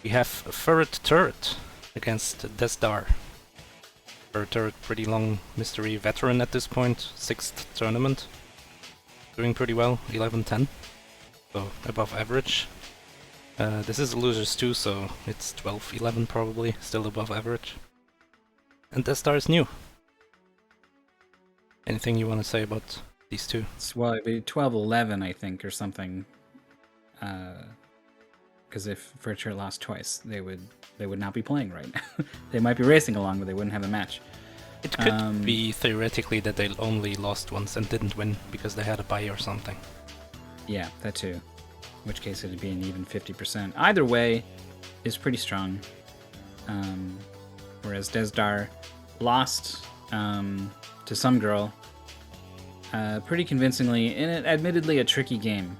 We have FurretTurret against Desdar. FurretTurret, pretty long mystery veteran at this point, 6th tournament. Doing pretty well, 11-10, so above average. This is a losers too, so it's 12-11 probably, still above average. And Desdar is new. Anything you want to say about these two? Well, it'd be 12-11, I think, or something. Because if FurretTurret lost twice, they would not be playing right now. They might be racing along, but they wouldn't have a match. It could be theoretically that they only lost once and didn't win because they had a bye or something. Yeah, that too. In which case it'd be an even 50%. Either way is pretty strong. Whereas Desdar lost to some girl pretty convincingly in admittedly a tricky game.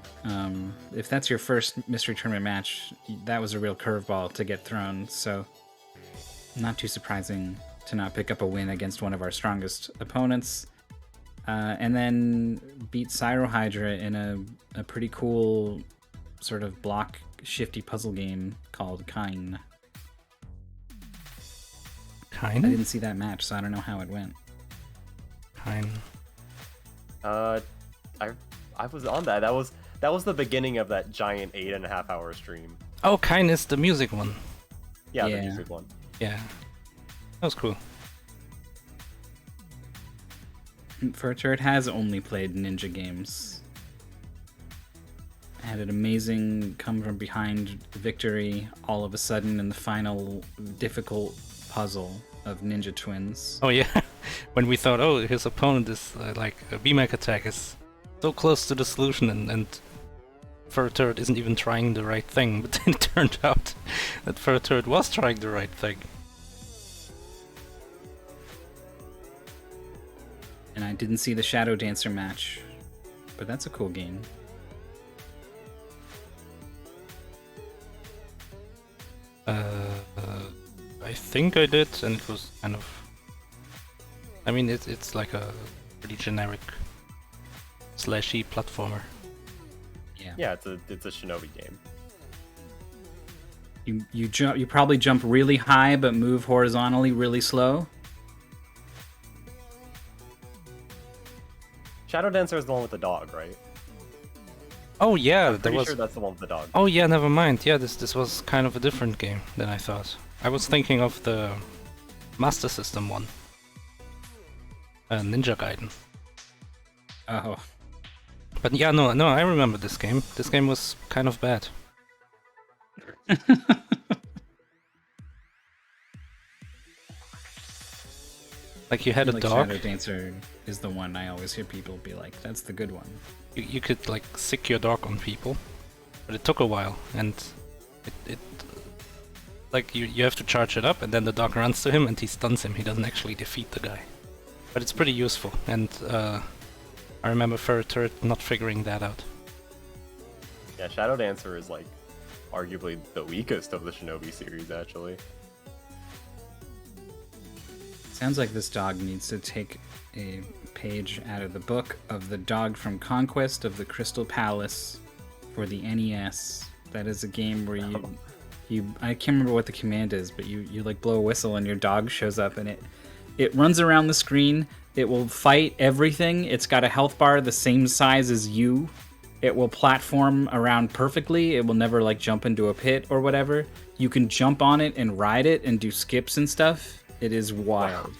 If that's your first mystery tournament match, that was a real curveball to get thrown, so not too surprising to not pick up a win against one of our strongest opponents. And then beat Cyrohydra in a pretty cool sort of block shifty puzzle game called Kine. Kine? I didn't see that match, so I don't know how it went. Kine. I was on that. That was the beginning of that giant 8.5 hour stream. Oh, Kine is the music one. Yeah, Yeah. the music one. Yeah. That was cool. FurretTurret has only played ninja games. Had an amazing come from behind victory all of a sudden in the final difficult puzzle of Ninja Twins. Oh yeah, when we thought, oh, his opponent is like a BMAC attack is so close to the solution and FurretTurret isn't even trying the right thing, but then it turned out that FurretTurret was trying the right thing. And I didn't see the Shadow Dancer match, but that's a cool game. I think I did, and it was kind of... I mean, it's like a pretty generic slashy platformer. Yeah. It's a shinobi game. You probably jump really high but move horizontally really slow. Shadow Dancer is the one with the dog, right? Oh yeah, I'm pretty sure that's the one with the dog. Oh yeah, never mind. Yeah, this was kind of a different game than I thought. I was thinking of the Master System one. Ninja Gaiden. Oh. But yeah, no, I remember this game. This game was kind of bad. Like you had a like dog. Shadow Dancer is the one I always hear people be like, that's the good one. You could like sick your dog on people, but it took a while, and it like you have to charge it up, and then the dog runs to him and he stuns him. He doesn't actually defeat the guy, but it's pretty useful. And I remember FurretTurret not figuring that out. Yeah, Shadow Dancer is like arguably the weakest of the Shinobi series, actually. Sounds like this dog needs to take a page out of the book of the dog from Conquest of the Crystal Palace for the NES. That is a game where you I can't remember what the command is, but you like blow a whistle and your dog shows up and it runs around the screen. It will fight everything. It's got a health bar the same size as you. It will platform around perfectly. It will never like jump into a pit or whatever. You can jump on it and ride it and do skips and stuff. It is wild. Wow.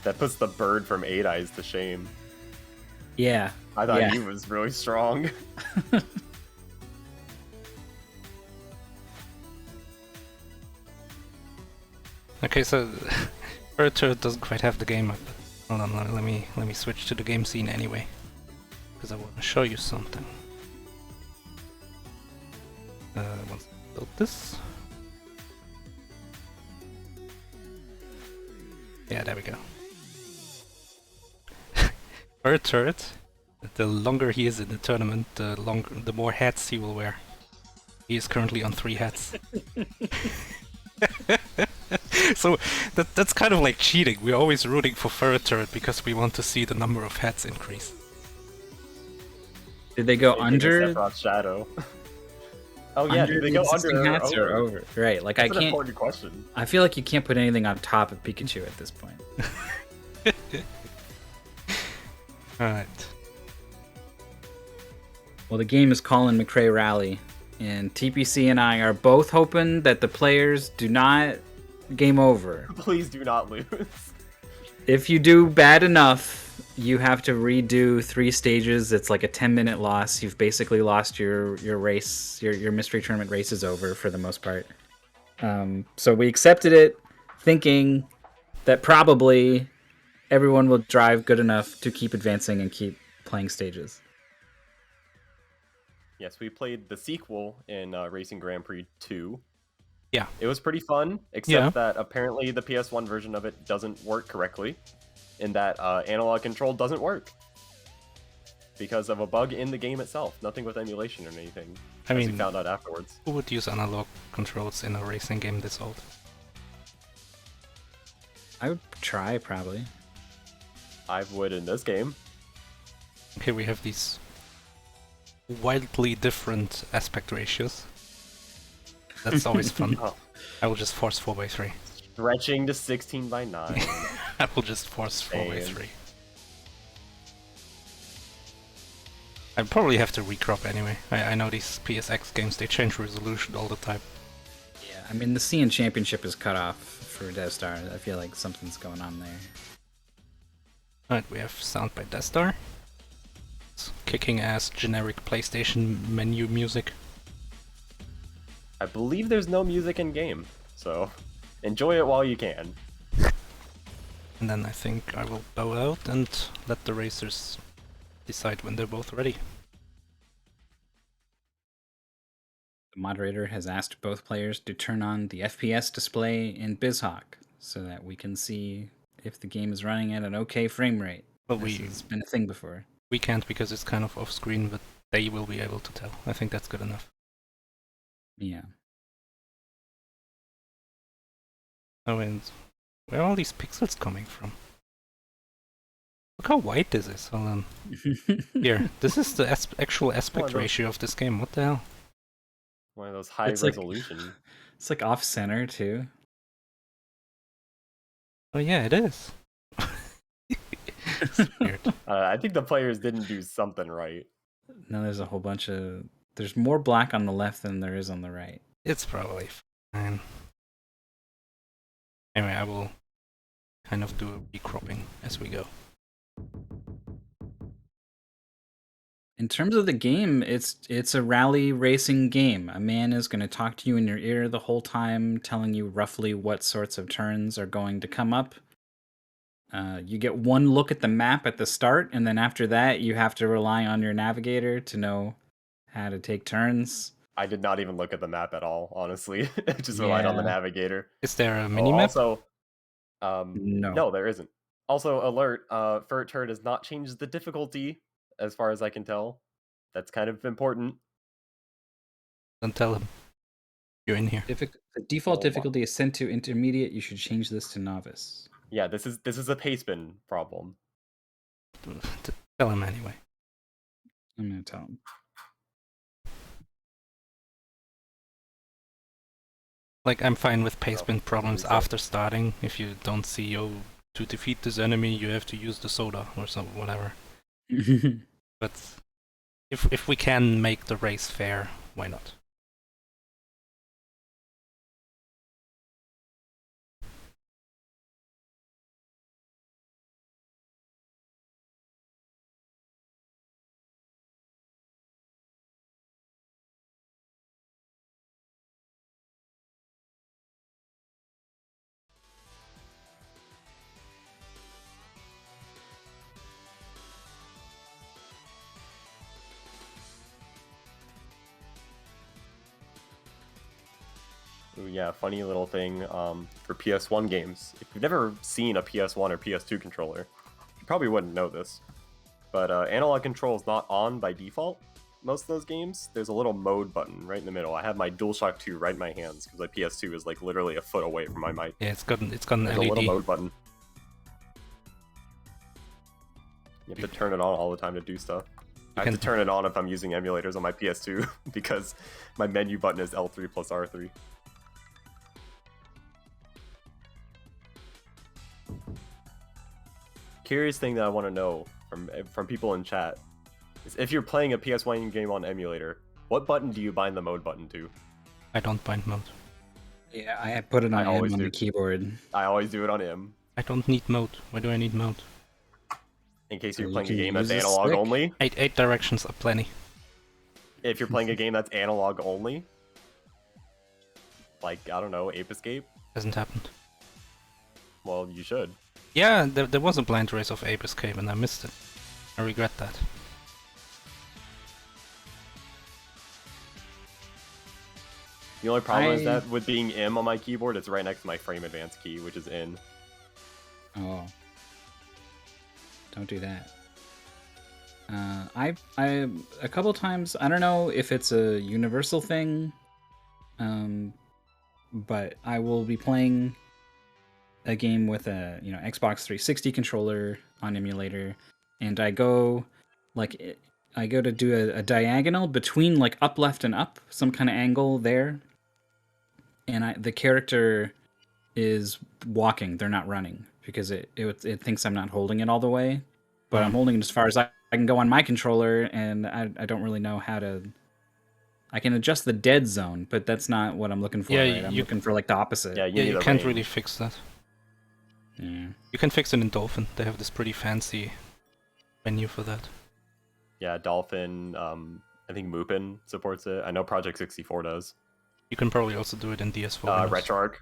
That puts the bird from Eight Eyes to shame. Yeah. I thought yeah. he was really strong. Okay, so FurretTurret doesn't quite have the game up. Hold on, let me switch to the game scene anyway, because I want to show you something. Once I build this. Yeah, there we go. FurretTurret, the longer he is in the tournament, the more hats he will wear. He is currently on 3 hats. So that's kind of like cheating. We're always rooting for FurretTurret because we want to see the number of hats increase. Did they go Taking under? Sephiroth's shadow. Oh yeah, do under they the go existing under hats or over? Right, like That's I an can't. important question. I feel like you can't put anything on top of Pikachu at this point. Alright. Well, the game is Colin McRae Rally, and TPC and I are both hoping that the players do not game over. Please do not lose. If you do bad enough, you have to redo 3 stages. It's like a 10-minute loss. You've basically lost your race. Your mystery tournament race is over for the most part. So we accepted it, thinking that probably everyone will drive good enough to keep advancing and keep playing stages. Yes, we played the sequel in Racing Grand Prix 2. Yeah. It was pretty fun, except that apparently the PS1 version of it doesn't work correctly, in that analog control doesn't work because of a bug in the game itself. Nothing with emulation or anything. I as mean, we found out afterwards. Who would use analog controls in a racing game this old? I would try, probably. I would in this game. Here we have these wildly different aspect ratios. That's always fun. Oh. I will just force 4x3. Stretching to 16 by 9. I will just force 4x3. I probably have to recrop anyway. I know these PSX games, they change resolution all the time. Yeah, I mean, the CN Championship is cut off for Desdar. I feel like something's going on there. Alright, we have sound by Desdar. It's kicking ass generic PlayStation menu music. I believe there's no music in game, so enjoy it while you can. And then I think I will bow out and let the racers decide when they're both ready. The moderator has asked both players to turn on the FPS display in BizHawk so that we can see if the game is running at an okay frame rate. But This has been a thing before. we can't because it's kind of off screen, but they will be able to tell. I think that's good enough. Yeah. Oh, and where are all these pixels coming from? Look how white this is. Hold on. Here, this is the actual aspect ratio of this game. What the hell? One of those high It's like- resolution. It's like off center too. Oh yeah, it is. It's weird. I think the players didn't do something right. Now there's a whole bunch of... There's more black on the left than there is on the right. It's probably fine. Anyway, I will kind of do a recropping as we go. In terms of the game, it's a rally racing game. A man is going to talk to you in your ear the whole time, telling you roughly what sorts of turns are going to come up. You get one look at the map at the start, and then after that, you have to rely on your navigator to know how to take turns. I did not even look at the map at all, honestly. I just relied on the Yeah. navigator. Is there a mini-map? Also, No. no, there isn't. Also, alert, FurretTurret has not changed the difficulty, as far as I can tell. That's kind of important. Don't tell him. You're in here. The default Oh, difficulty is set to intermediate. You should change this to novice. Yeah, this is a pastebin problem. Tell him anyway. I'm going to tell him. Like, I'm fine with pastebin problems reset. after starting. If you don't see, oh, to defeat this enemy, you have to use the soda or something, whatever. But if we can make the race fair, why not? Ooh, yeah, funny little thing for PS1 games. If you've never seen a PS1 or PS2 controller, you probably wouldn't know this. But analog control is not on by default. Most of those games, there's a little mode button right in the middle. I have my DualShock 2 right in my hands because my PS2 is like literally a foot away from my mic. Yeah, it's got an There's a little LED. mode button. You have to turn it on all the time to do stuff. I have to turn it on if I'm using emulators on my PS2 because my menu button is L3 plus R3. Curious thing that I want to know from people in chat is if you're playing a PS1 game on emulator, what button do you bind the mode button to? I don't bind mode. Yeah, I put it on M on the keyboard. I always do it on M. I don't need mode. Why do I need mode? In case you're playing a game that's analog only. Eight directions are plenty. If you're playing a game that's analog only, like, I don't know, Ape Escape? Hasn't happened. Well, you should. Yeah, there was a blind race of Ape Escape and I missed it. I regret that. The only problem is that with being M on my keyboard, it's right next to my frame advance key, which is N. Oh. Don't do that. I a couple times, I don't know if it's a universal thing, but I will be playing a game with a Xbox 360 controller on emulator, and I go to do a diagonal between like up, left, and up, some kind of angle there, and the character is walking; they're not running because it thinks I'm not holding it all the way, but I'm holding it as far as I can go on my controller, and I don't really know how to. I can adjust the dead zone, but that's not what I'm looking for. Yeah, right? I'm looking for like the opposite. Yeah, you can't really fix that. Yeah. You can fix it in Dolphin. They have this pretty fancy menu for that. Yeah, Dolphin. I think Mupin supports it. I know Project 64 does. You can probably also do it in DS4. RetroArch.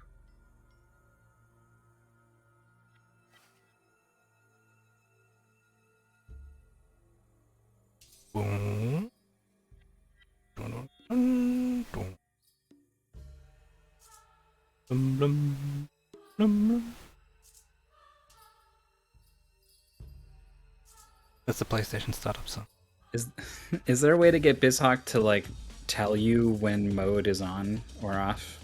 Boom. That's the PlayStation startup song. Is there a way to get BizHawk to like tell you when mode is on or off?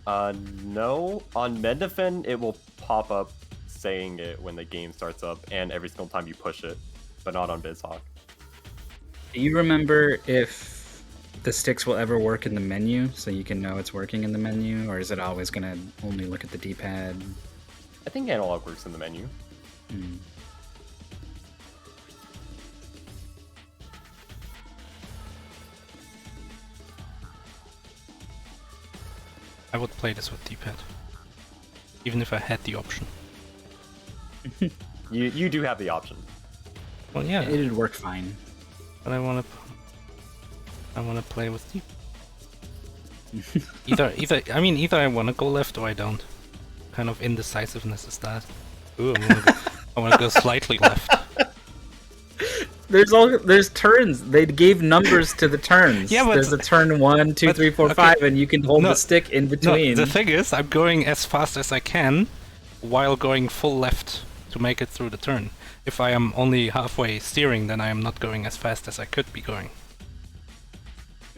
No. On Medefin, it will pop up saying it when the game starts up and every single time you push it, but not on BizHawk. Do you remember if the sticks will ever work in the menu so you can know it's working in the menu, or is it always going to only look at the D-pad? I think analog works in the menu. Hmm. I would play this with D-pad, even if I had the option. You do have the option. Well, yeah, It'd work fine. but I wanna play with D. Either I wanna go left or I don't. Kind of indecisiveness is that. Ooh, I wanna go slightly left. There's turns. They gave numbers to the turns. Yeah, but there's a turn 1, 2, 3, 4, 5, and you can hold the stick in between. No, the thing is, I'm going as fast as I can while going full left to make it through the turn. If I am only halfway steering, then I am not going as fast as I could be going.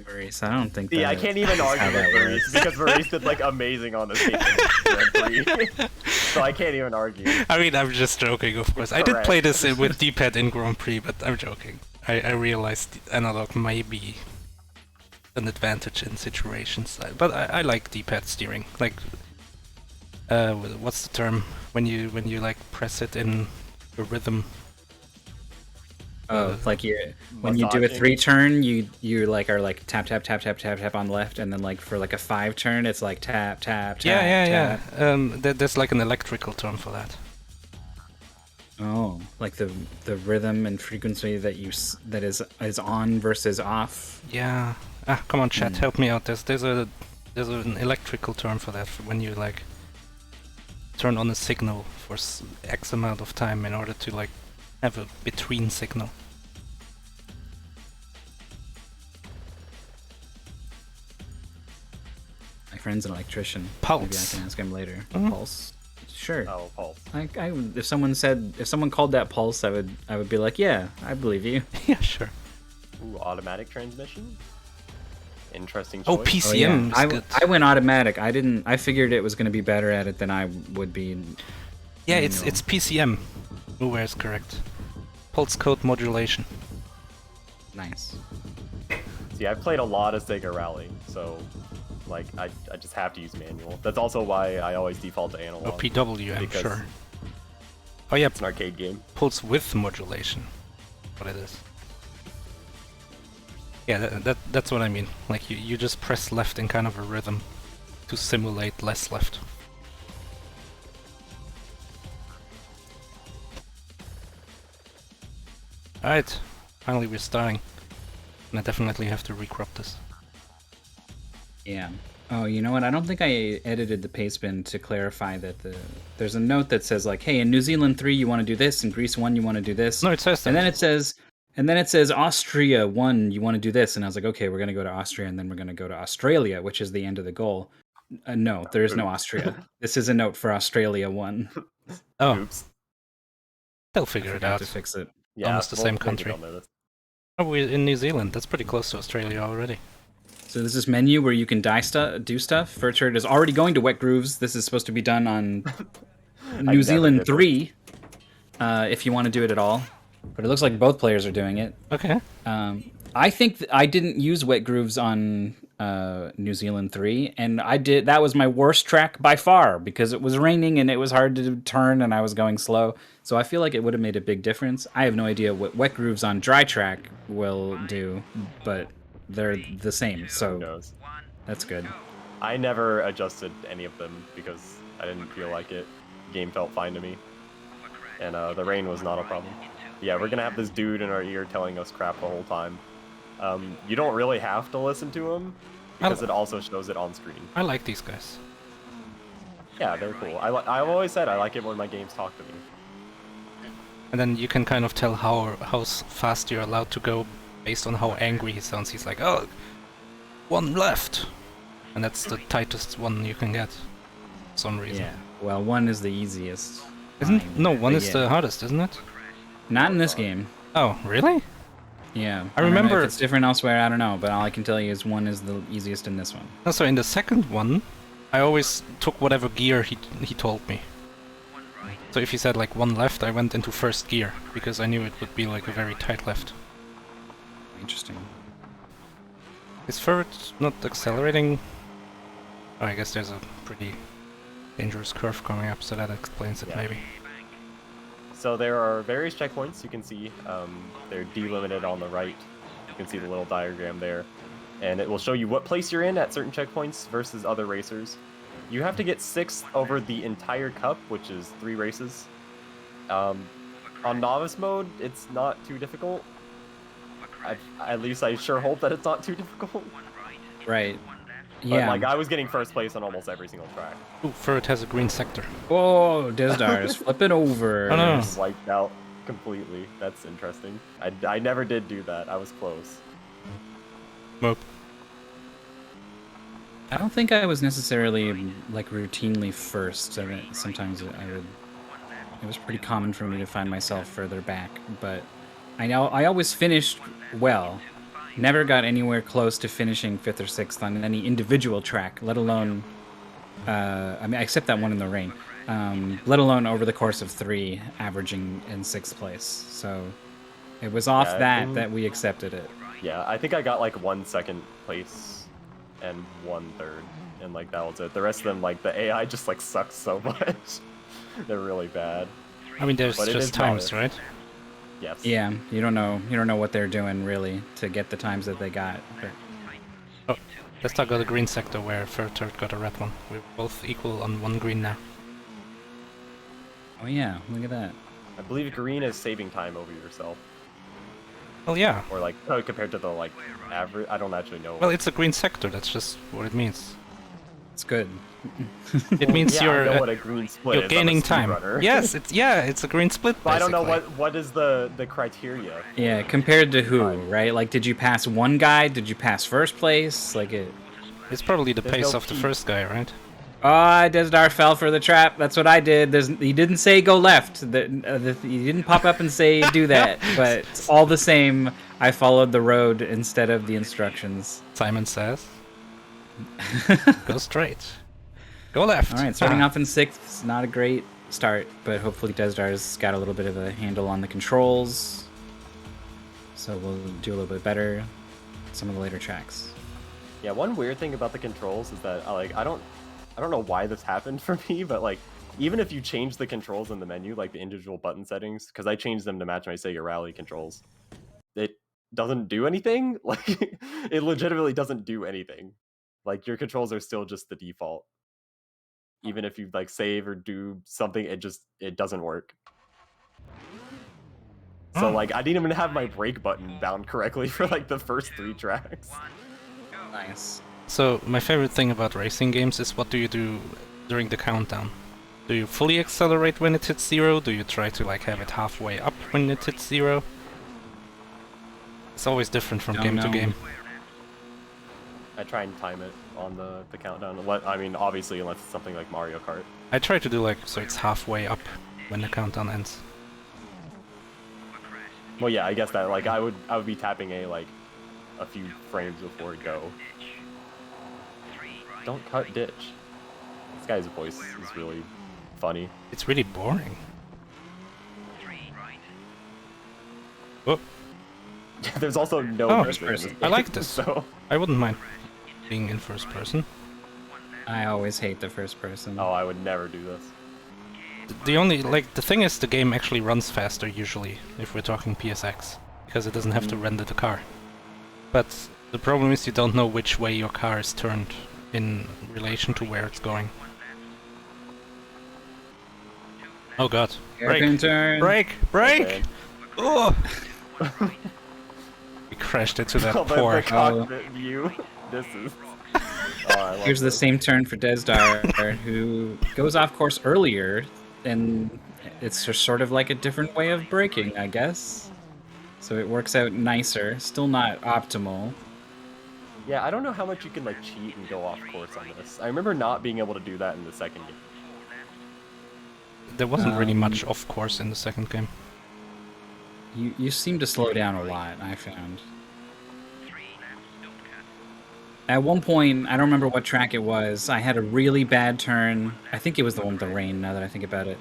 Maurice, I don't think. Yeah, I can't even argue with Maurice because Maurice did like amazing on this game in Grand Prix. So I can't even argue. I mean, I'm just joking, of course. I did play this with D-pad in Grand Prix, but I'm joking. I realized analog may be an advantage in situations, but I like D-pad steering. Like, what's the term when you like press it in a rhythm? Oh, like when you do a 3-turn, you like are like tap tap tap tap tap tap on left, and then like for like a 5-turn, it's like tap tap tap. Yeah. Tap. There's like an electrical term for that. Oh, like the rhythm and frequency that is on versus off. Yeah. Come on, chat, help me out. There's an electrical term for that when you like turn on a signal for X amount of time in order to like have a between signal. My friend's an electrician. Pulse. Maybe I can ask him later. Mhm. Pulse. Sure. Oh, Pulse. If someone called that pulse, I would be like, yeah, I believe you. Yeah, sure. Ooh, automatic transmission? Interesting choice. Oh, PCM is good. I went automatic. I figured it was going to be better at it than I would be. Yeah, it's PCM. Uwe is correct. Pulse code modulation. Nice. See, I've played a lot of Sega Rally, so like I just have to use manual. That's also why I always default to analog. Oh, PW, I'm because sure. Oh yeah, It's an arcade game. pulse width modulation. What it is. Yeah, that's what I mean. Like you just press left in kind of a rhythm to simulate less left. Alright, finally we're starting. And I definitely have to recrop this. Yeah. Oh, you know what? I don't think I edited the pastebin to clarify that there's a note that says like, hey, in New Zealand 3 you want to do this, in Greece 1 you want to do this. No, it says that. And then it says Austria 1 you want to do this, and I was like, okay, we're going to go to Austria and then we're going to go to Australia, which is the end of the goal. No, there is no Austria. This is a note for Australia 1. Oh, Oops. they'll figure it Forgot out. to fix it. Yeah, Almost the same maybe country. they'll notice. Oh, we're in New Zealand. That's pretty close to Australia already. So there's this menu where you can do stuff. FurretTurret is already going to Wet Grooves. This is supposed to be done on New never Zealand did 3, if you want to do it at all. But it looks like both players are doing it. Okay. I think I didn't use Wet Grooves on New Zealand 3, and I did. That was my worst track by far because it was raining and it was hard to turn and I was going slow. So I feel like it would have made a big difference. I have no idea what Wet Grooves on dry track will do, but they're the same, Who so knows? that's good. I never adjusted any of them because I didn't feel like it. The game felt fine to me. And the rain was not a problem. Yeah, we're gonna have this dude in our ear telling us crap the whole time. You don't really have to listen to him because it also shows it on screen. I like these guys. Yeah, they're cool. I've always said I like it when my games talk to me. And then you can kind of tell how fast you're allowed to go based on how angry he sounds. He's like, oh, one left. And that's the tightest one you can get. For some reason. Yeah. Well, 1 is the easiest. Isn't? No, one But is yeah. the hardest, isn't it? Not in this game. Oh, really? Yeah. I remember- if it's different elsewhere, I don't know, but all I can tell you is 1 is the easiest in this one. No, so in the second one, I always took whatever gear he told me. So if he said like one left, I went into first gear, because I knew it would be like a very tight left. Interesting. Is Furret not accelerating? Oh, I guess there's a pretty dangerous curve coming up, so that explains it Yeah. maybe. So there are various checkpoints you can see. They're delimited on the right. You can see the little diagram there. And it will show you what place you're in at certain checkpoints versus other racers. You have to get 6th over the entire cup, which is 3 races. On novice mode, it's not too difficult. At least I sure hope that it's not too difficult. Right. But Yeah. like I was getting first place on almost every single track. Ooh, Furret has a green sector. Oh, Desdar is flipping over. Oh, no. Just wiped out completely. That's interesting. I never did do that. I was close. Nope. I don't think I was necessarily like routinely first. I mean, sometimes I would. It was pretty common for me to find myself further back, but I know I always finished well. Never got anywhere close to finishing 5th or 6th on any individual track, let alone. I mean, except that one in the rain. Let alone over the course of 3, averaging in 6th place. So it was off Yeah, that we accepted it. Yeah, I think I got like 1 second place and 1 third, and like that was it. The rest of them, like the AI just like sucks so much. They're really bad. I mean, there's But it just is times, valid. right? Yes. Yeah, you don't know what they're doing really to get the times that they got. But Oh, let's talk about the green sector where FurretTurret got a red one. We're both equal on 1 green now. oh yeah, look at that. I believe green is saving time over yourself, Well, yeah. or like compared to the like average. I don't actually know. Well, it's a green sector. That's just what it means. It's good. It means yeah, you're I know what a green split you're is. I'm a gaining time. speedrunner. Yes, it's a green split. But I don't know basically. what is the criteria. Yeah, compared to who, right? Like, did you pass one guy? Did you pass first place? Like it. It's probably the There's pace no of the peak. first guy, right? Ah, Desdar fell for the trap. That's what I did. He didn't say go left. He didn't pop up and say do that. But all the same, I followed the road instead of the instructions. Simon says, "Go straight, go left." All right, starting off in 6th is not a great start, but hopefully Desdar's got a little bit of a handle on the controls. So we'll do a little bit better some of the later tracks. Yeah, one weird thing about the controls is that I don't know why this happened for me, but like even if you change the controls in the menu, like the individual button settings, because I changed them to match my Sega Rally controls, it doesn't do anything. Like it legitimately doesn't do anything. Like your controls are still just the default. Even if you like save or do something, it doesn't work. So like I didn't even have my brake button bound correctly for like the first 3 tracks. Nice. So my favorite thing about racing games is what do you do during the countdown? Do you fully accelerate when it hits 0? Do you try to like have it halfway up when it hits 0? It's always different from game to game. I try and time it on the countdown. I mean, obviously, unless it's something like Mario Kart. I try to do like so it's halfway up when the countdown ends. Well, yeah, I guess that like I would be tapping A like a few frames before go. Don't cut ditch. This guy's voice is really funny. It's really boring. Oh. There's also no first person. I like this. So I wouldn't mind being in first person. I always hate the first person. oh, I would never do this. The only the thing is the game actually runs faster usually if we're talking PSX because it doesn't have to render the car. But the problem is you don't know which way your car is turned in relation to where it's going. Oh god. Hairpin turn. Brake! Brake! Okay. Oh! We crashed into that Oh, but poor... the cockpit view. This is. Oh, I love Here's the this. same turn for Desdar, who goes off course earlier, and it's just sort of like a different way of braking, I guess. So it works out nicer. Still not optimal. Yeah, I don't know how much you can like cheat and go off course on this. I remember not being able to do that in the second game. There wasn't really much off course in the second game. You seem to slow down a lot, I found. At one point, I don't remember what track it was, I had a really bad turn. I think it was the one with the rain, now that I think about it.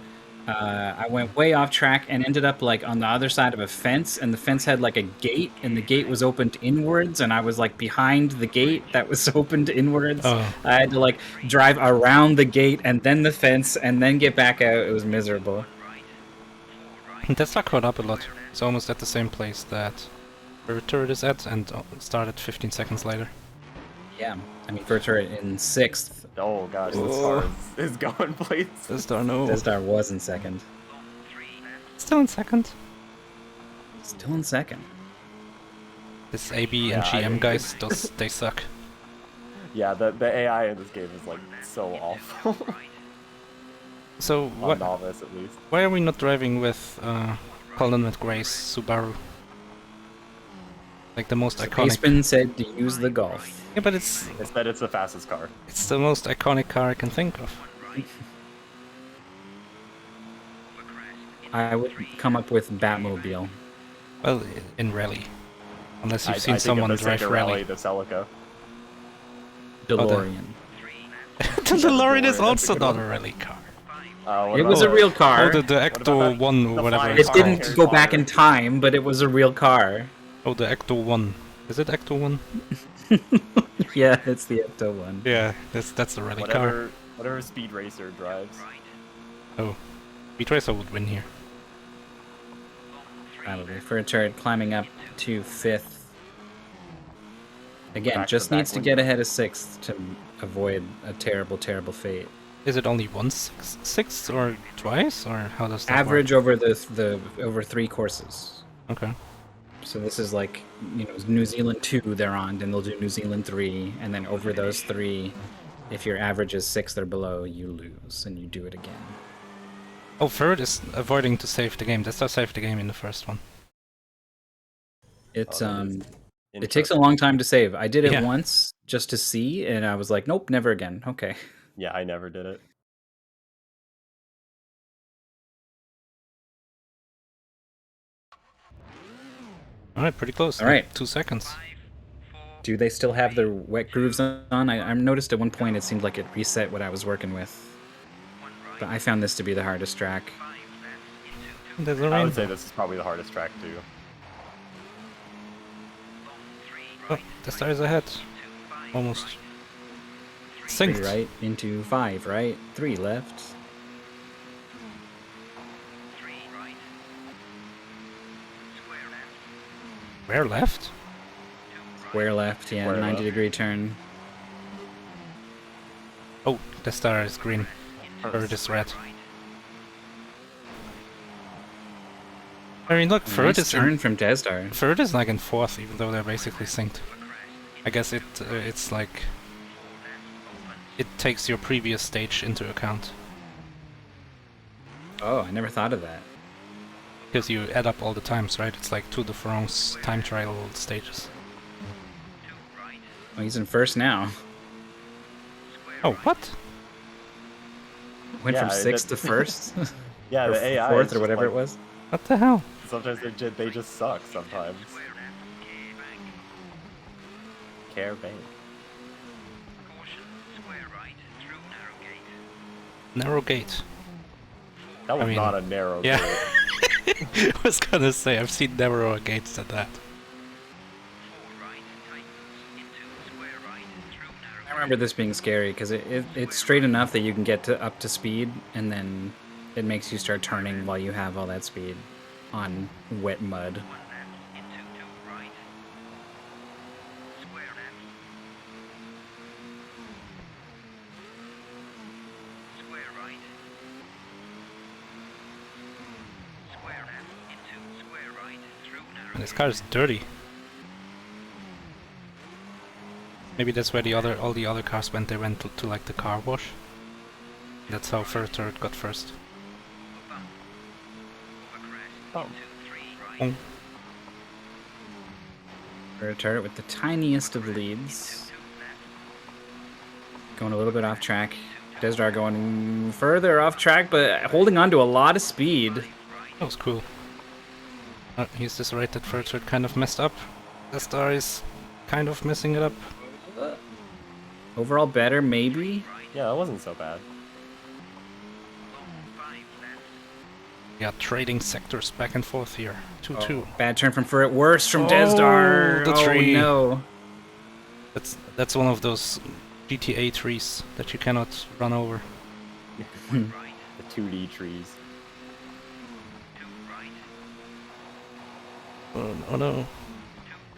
I went way off track and ended up like on the other side of a fence, and the fence had like a gate, and the gate was opened inwards, and I was like behind the gate that was opened inwards. Oh. I had to like drive around the gate and then the fence and then get back out. It was miserable. Desdar caught up a lot. It's almost at the same place that FurretTurret is at and started 15 seconds later. Yeah, I mean, FurretTurret in 6th. Oh gosh, this car is going places. Desdar, no. Desdar was in 2nd. Still in second. Still in 2nd. This AB and Yeah, I GM think guys, they suck. Yeah, the AI in this game is like so awful. So On what? novice at least. Why are we not driving with Colin McRae's Subaru? Like the most iconic. Paceman said to use the Golf. Yeah, but it's Instead, it's the fastest car. the most iconic car I can think of. I would come up with Batmobile. Well, in rally, unless you've I seen think someone of the drive Sega rally. the Celica. DeLorean. The DeLorean is That's a also good not one. a rally car. It was a real car. Oh, the Ecto that? 1 or The whatever flying it's It car. called. didn't go back in time, but it was a real car. Oh, the Ecto 1. Is it Ecto 1? Yeah, it's the Ecto one. Yeah, that's a rally car. Whatever Speed Racer drives. Oh, Speed Racer would win here. Probably. FurretTurret climbing up to 5th. Again, Back to just back needs to win. get ahead of 6th to avoid a terrible, terrible fate. Is it only once sixth or twice, or how does that Average over the over 3 courses. work? Okay. So this is like, New Zealand 2 they're on, then they'll do New Zealand 3, and then over those 3, if your average is 6th or below, you lose, and you do it again. Oh, Furret is avoiding to save the game. That's not save the game in the first one. It that is it takes a long time to save. I did it Yeah. once just to see, and I was like, nope, never again. Okay. Yeah, I never did it. Alright, pretty close. All right. 2 seconds. Do they still have their wet grooves on? I noticed at one point it seemed like it reset what I was working with. But I found this to be the hardest track. There's a I would rainbow. say this is probably the hardest track too. Oh, Desdar is ahead. Almost. 3 Synced. right into 5 right, 3 left. Where left? Square left, yeah, Square 90-degree turn. Oh, Desdar is green. FurretTurret is red. I mean, look, FurretTurret Nice is turn from Desdar. FurretTurret is like in 4th, even though they're basically synced. I guess it's like it takes your previous stage into account Oh, I never thought of that. because you add up all the times, right? It's like Tour de France time trial stages. Oh, he's in first now. Oh, what? Went from Yeah, 6th to first? Yeah, or the AI 4th is or just whatever like- it was. What the hell? Sometimes they just suck. Sometimes. Care bang. Narrow gate. That was mean, not a narrow. Yeah. gate. I was gonna say, I've seen narrower gates than that. I remember this being scary because it's straight enough that you can get up to speed, and then it makes you start turning while you have all that speed on wet mud. And this car is dirty. Maybe that's where all the other cars went. They went to like the car wash. That's how FurretTurret got first. Oh. Oh. FurretTurret with the tiniest of leads. Going a little bit off track. Desdar going further off track, but holding on to a lot of speed. That was cool. He's just right that FurretTurret kind of messed up. Desdar is kind of messing it up. Overall better, maybe? Yeah, that wasn't so bad. Yeah, trading sectors back and forth here. 2-2. Bad turn from Furret. Worse from Desdar. the tree. No. That's one of those GTA trees that you cannot run over. The 2D trees. Oh no.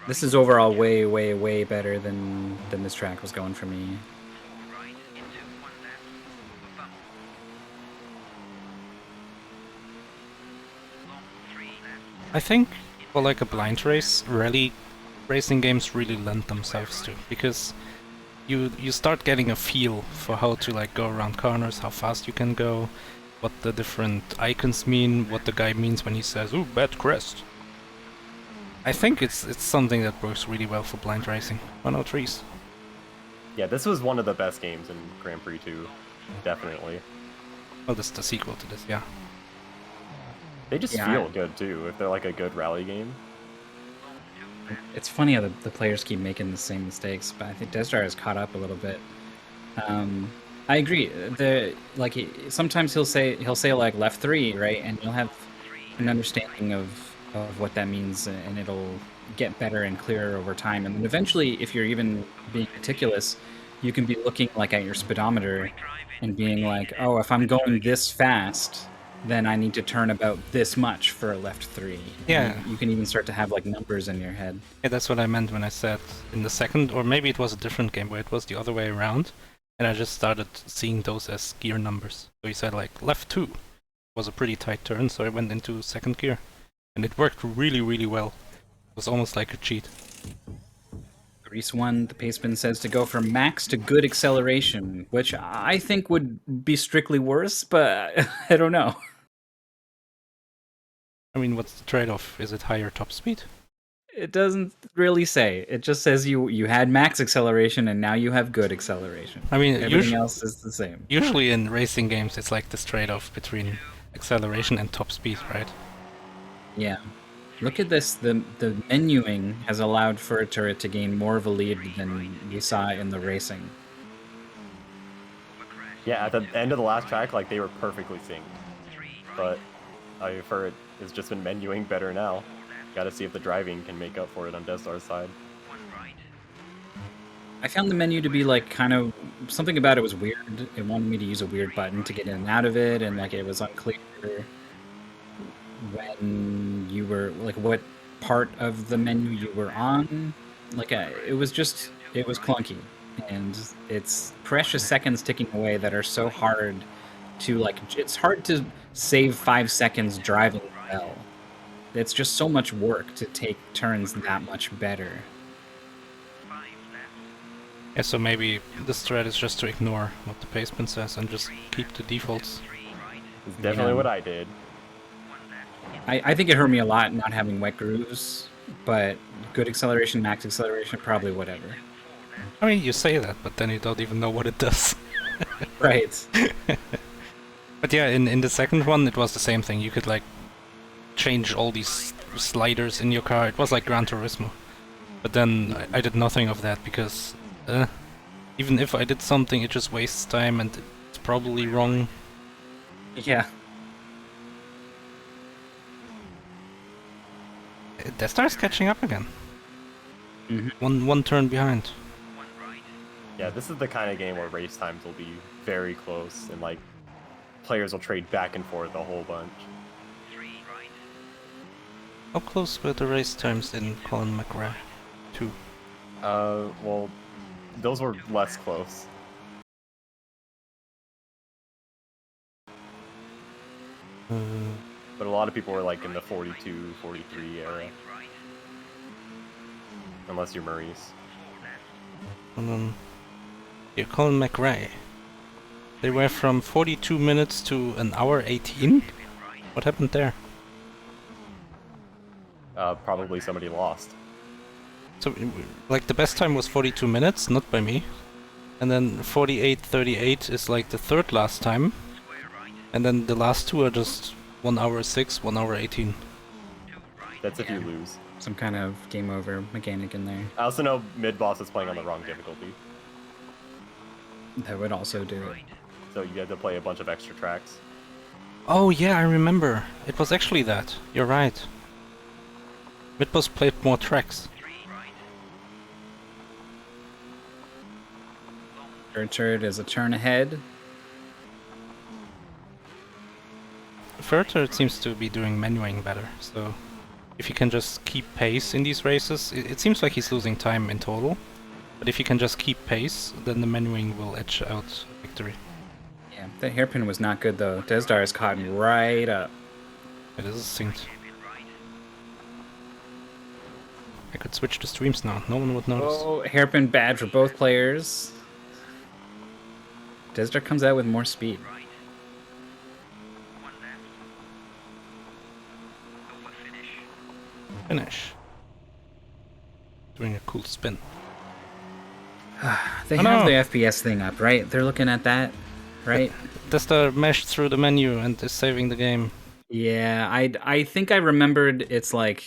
This is overall way, way, way better than this track was going for me. I think for like a blind race, rally racing games really lend themselves to, because you start getting a feel for how to like go around corners, how fast you can go, what the different icons mean, what the guy means when he says, "Ooh, bad crest." I think it's something that works really well for blind racing. 103s. Yeah, this was one of the best games in Grand Prix 2. Definitely. Oh, this is the sequel to this, yeah. They just Yeah, feel good too, if they're like a good rally game. It's funny how the players keep making the same mistakes, but I think Desdar has caught up a little bit. I agree. Sometimes he'll say like left 3, right, and you'll have an understanding of what that means, and it'll get better and clearer over time. And then eventually, if you're even being meticulous, you can be looking like at your speedometer and being like, oh, if I'm going this fast, then I need to turn about this much for a left 3. Yeah. And you can even start to have like numbers in your head. Yeah, that's what I meant when I said in the second, or maybe it was a different game where it was the other way around, and I just started seeing those as gear numbers. So he said like left 2 was a pretty tight turn, so I went into second gear. And it worked really, really well. It was almost like a cheat. Grease 1, the paceman says to go from max to good acceleration, which I think would be strictly worse, but I don't know. I mean, what's the trade-off? Is it higher top speed? It doesn't really say. It just says you had max acceleration and now you have good acceleration. I mean, Everything else is the same. usually in racing games, it's like this trade-off between acceleration and top speed, right? Yeah. Look at this. The menuing has allowed FurretTurret to gain more of a lead than you saw in the racing. Yeah, at the end of the last track, like they were perfectly synced. But FurretTurret has just been menuing better now. Got to see if the driving can make up for it on Desdar's side. I found the menu to be like kind of something about it was weird. It wanted me to use a weird button to get in and out of it, and like it was unclear when you were like what part of the menu you were on. Like it was clunky, and it's precious seconds ticking away that are so hard to like. It's hard to save 5 seconds driving well. It's just so much work to take turns that much better. Yeah, so maybe the strat is just to ignore what the pacement says and just keep the defaults. It's definitely what I did. I think it hurt me a lot not having wet grooves, but good acceleration, max acceleration, probably whatever. I mean, you say that, but then you don't even know what it does. Right. But yeah, in the second one, it was the same thing. You could like change all these sliders in your car. It was like Gran Turismo. But then I did nothing of that because even if I did something, it just wastes time and it's probably wrong. Yeah. Desdar's catching up again. Mm-hmm. One turn behind. Yeah, this is the kind of game where race times will be very close and like players will trade back and forth a whole bunch. How close were the race times in Colin McRae 2? Well, those were less close. But a lot of people were like in the 42, 43 area. Unless you're Maurice. And then, yeah, Colin McRae. They were from 42 minutes to an hour 18? What happened there? Probably somebody lost. So, like, the best time was 42 minutes, not by me. And then 48:38 is like the third last time. And then the last two are just 1 hour 6, 1 hour 18. That's if you lose. Some kind of game over mechanic in there. I also know mid-boss is playing on the wrong difficulty. That would also do it. So you had to play a bunch of extra tracks. Oh yeah, I remember. It was actually that. You're right. Midboss played more tracks. FurretTurret is a turn ahead. FurretTurret seems to be doing menuing better, so if he can just keep pace in these races, it seems like he's losing time in total, but if he can just keep pace, then the menuing will edge out victory. Yeah, that hairpin was not good though. Desdar is caught right up. It is synced. I could switch to streams now, no one would notice. Oh, hairpin bad for both players. Desdar comes out with more speed. Finish. Doing a cool spin. They Oh, have no. the FPS thing up, right? They're looking at that, right? Desdar meshed through the menu and is saving the game. Yeah, I think I remembered it's like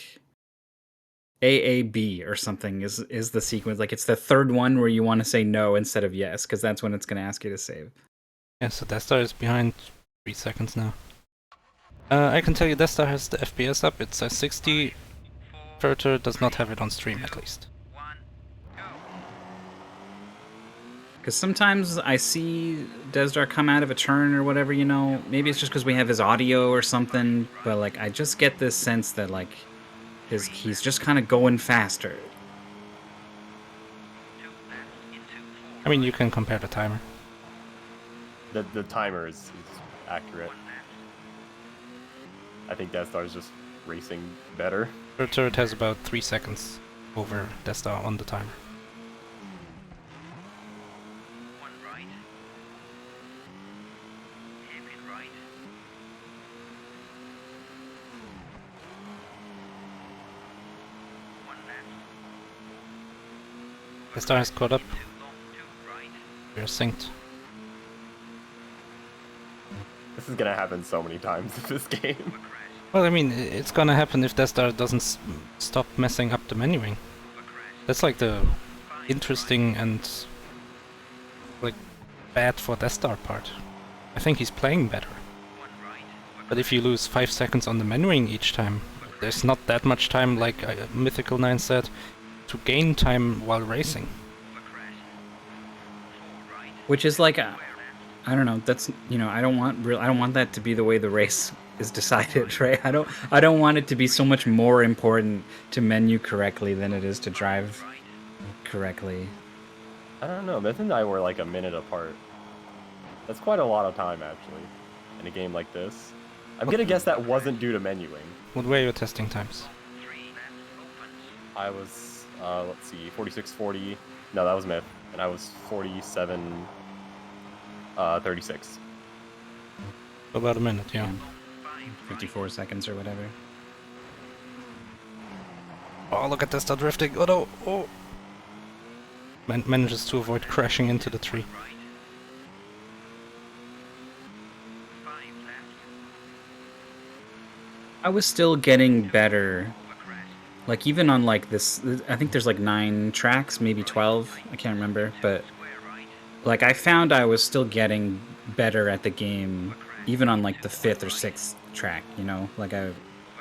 AAB or something is the sequence. Like it's the third one where you want to say no instead of yes, because that's when it's going to ask you to save. Yeah, so Desdar is behind 3 seconds now. I can tell you Desdar has the FPS up, it says 60. FurretTurret does not have it on stream at least. Because sometimes I see Desdar come out of a turn or whatever, you know. Maybe it's just because we have his audio or something, but like I just get this sense that like he's just kind of going faster. I mean, you can compare the timer. The timer is accurate. I think Desdar is just racing better. FurretTurret has about 3 seconds over Desdar on the timer. Desdar has caught up. We are synced. This is gonna happen so many times in this game. Well, I mean, it's gonna happen if Desdar doesn't stop messing up the menuing. That's like the interesting and like bad for Desdar part. I think he's playing better. But if you lose 5 seconds on the menuing each time, there's not that much time, like Mythical 9 said, to gain time while racing. Which is like, I don't know. That's, you know, I don't want that to be the way the race is decided, right? I don't want it to be so much more important to menu correctly than it is to drive correctly. I don't know. Myth and I were like a minute apart. That's quite a lot of time, actually, in a game like this. I'm gonna guess that wasn't due to menuing. What were your testing times? I was, let's see, 46:40. No, that was Myth, and I was 47:36. About a minute, yeah. 54 seconds or whatever. Oh, look at Desdar drifting. Oh no! Oh! Manages to avoid crashing into the tree. I was still getting better. Like, even on, like, this... I think there's, like, 9 tracks, maybe 12. I can't remember, but... Like, I found I was still getting better at the game, even on, like, the 5th or 6th track, you know? Like, I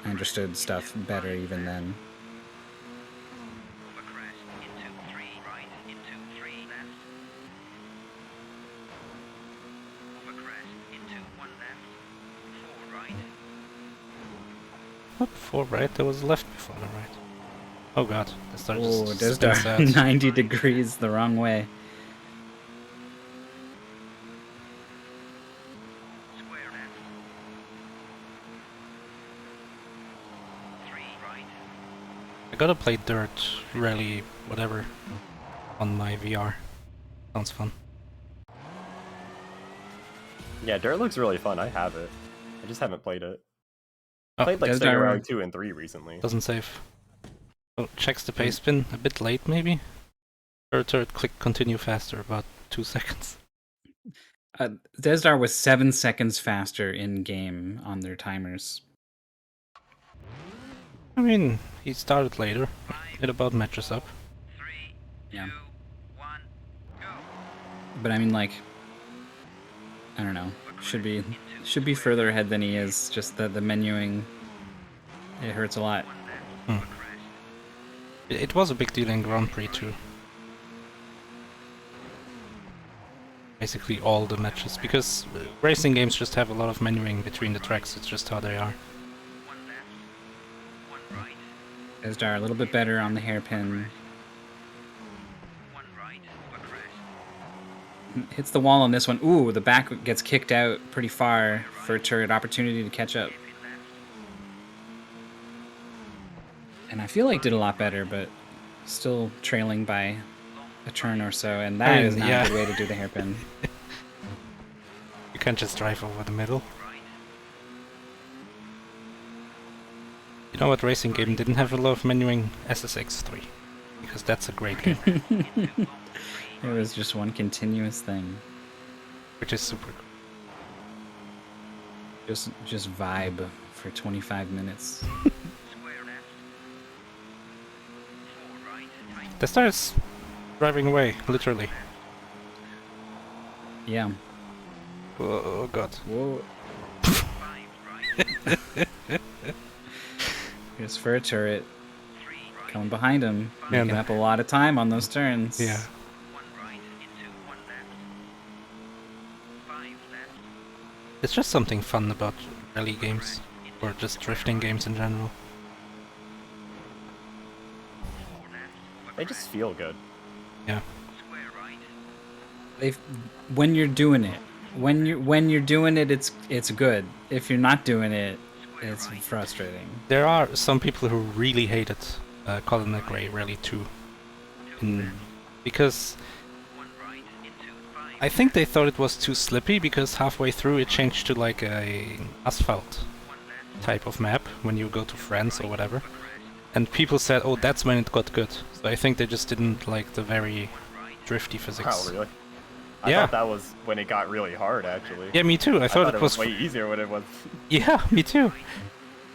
understood stuff better even then. What, 4 right? There was left before the right. Oh god, Desdar Oh, just spins Desdar, out. 90 degrees the wrong way. I gotta play Dirt, Rally, whatever, on my VR. Sounds fun. Yeah, Dirt looks really fun. I have it. I just haven't played it. Oh, Played like Desdar- Sega Rally 2 and 3 recently. doesn't save. Oh, checks the pace bin a bit late, maybe? FurretTurret click continue faster, about 2 seconds. Desdar was 7 seconds faster in-game on their timers. I mean, he started later. It about matches up. Yeah. But I mean, like, I don't know. Should be further ahead than he is. Just the menuing, it hurts a lot. It was a big deal in Grand Prix too. Basically all the matches, because racing games just have a lot of menuing between the tracks. It's just how they are. Desdar a little bit better on the hairpin. Hits the wall on this one. Ooh, the back gets kicked out pretty far for FurretTurret. Opportunity to catch up. And I feel like did a lot better, but still trailing by a turn or so. And that is not a good way to do the hairpin. You can't just drive over the middle. You know what racing game didn't have a lot of menuing? SSX3. Because that's a great game. It was just one continuous thing. Which is super cool. Just vibe for 25 minutes. Desdar is driving away, literally. Yeah. Oh god. Whoa. Here's FurretTurret coming behind him, making up a lot of time on those turns. Yeah. It's just something fun about rally games, or just drifting games in general. They just feel good. Yeah. When you're doing it, when you're doing it, it's good. If you're not doing it, it's frustrating. There are some people who really hated Colin McRae Rally 2. Because I think they thought it was too slippy, because halfway through it changed to like a asphalt type of map when you go to France or whatever. And people said, oh, that's when it got good. So I think they just didn't like the very drifty physics. Oh, really? I thought that was when it got really hard, actually. Yeah, me too. I thought it was way easier when it was. Yeah, me too.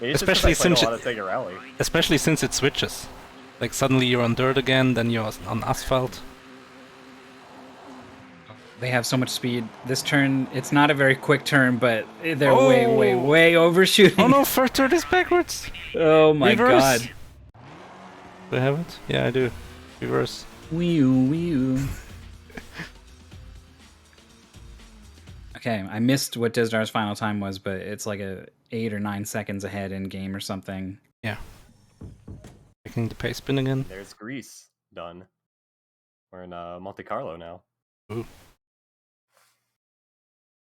Maybe Especially since a lot of Sega Rally. Especially since it switches. Like suddenly you're on dirt again, then you're on asphalt. They have so much speed. This turn, it's not a very quick turn, but they're Oh! way overshooting. Oh no, FurretTurret is backwards! Oh my Reverse. god. Do I have it? Yeah, I do. Reverse. Wee-oo. Okay, I missed what Desdar's final time was, but it's like 8 or 9 seconds ahead in game or something. Yeah. Taking the pace spin again. There's Greece done. We're in Monte Carlo now. Ooh.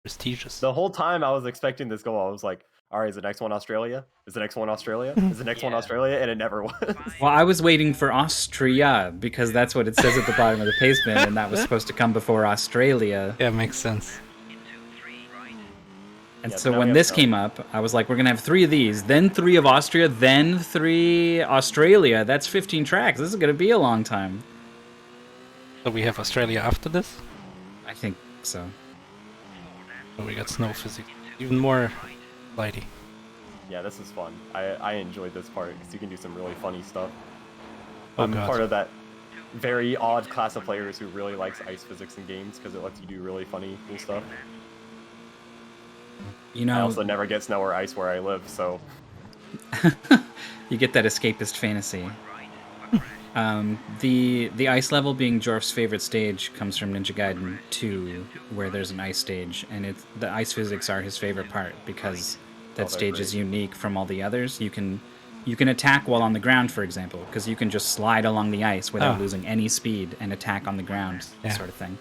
Prestigious. The whole time I was expecting this goal, I was like, all right, is the next one Australia? Is the next one Australia? Is the next one Australia? And it never was. Well, I was waiting for Austria, because that's what it says at the bottom of the pace bin, and that was supposed to come before Australia. Yeah, makes sense. And Yeah, so but now when we have this to came up, I was like, we're going to have 3 of these, then 3 of Austria, then 3 Australia. That's 15 tracks. This is going to be a long time. So we have Australia after this? I think so. So we got snow physics. Even more lighty. Yeah, this is fun. I enjoyed this part because you can do some really funny stuff. Oh I'm god. part of that very odd class of players who really likes ice physics in games because it lets you do really funny, cool stuff. You I know, also never get snow or ice where I live, so you get that escapist fantasy. The ice level being Jorf's favorite stage comes from Ninja Gaiden 2, where there's an ice stage, and the ice physics are his favorite part because that they're stage is great. unique from all the others. You can attack while on the ground, for example, because you can just slide along the ice without Oh. losing any speed and attack on the ground, Yeah. sort of thing.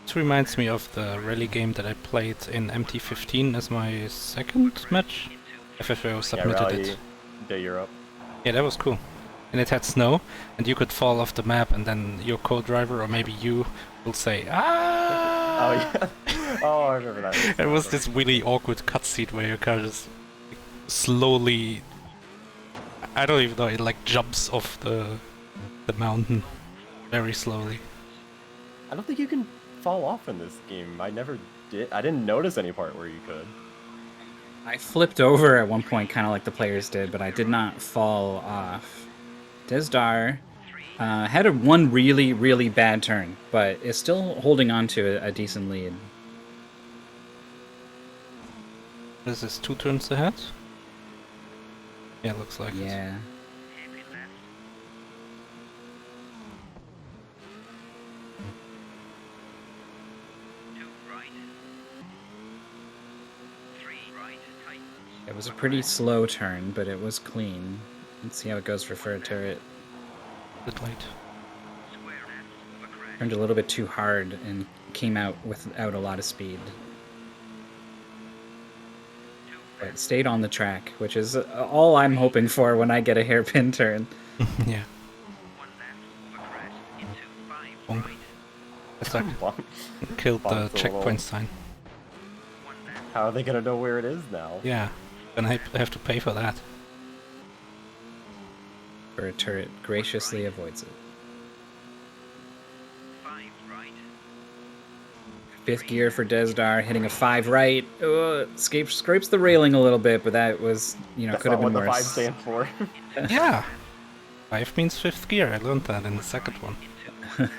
This reminds me of the rally game that I played in MT15 as my second match. FFO yeah, submitted Rally it. Day Europe. Yeah, that was cool. And it had snow, and you could fall off the map, and then your co-driver, or maybe you, will say, Oh "Ah!" yeah. Oh, I remember that. It was this really awkward cutscene where your car just slowly, I don't even know, it like jumps off the mountain very slowly. I don't think you can fall off in this game. I never did. I didn't notice any part where you could. I flipped over at one point, kind of like the players did, but I did not fall off. Desdar had one really bad turn, but is still holding on to a decent lead. This is 2 turns ahead? Yeah, looks like it. Yeah. It was a pretty slow turn, but it was clean. Let's see how it goes for FurretTurret. Bit late. Turned a little bit too hard and came out without a lot of speed. But stayed on the track, which is all I'm hoping for when I get a hairpin turn. Yeah. Bonk. That's like Bonk. killed the Bonk's a checkpoint little- sign. How are they gonna know where it is now? Yeah, then I have to pay for that. FurretTurret graciously avoids it. 5th gear for Desdar, hitting a 5 right. Scrapes the railing a little bit, but that was, That's could not have been what the 5 worse. stands for. Yeah! 5 means 5th gear, I learned that in the second one. It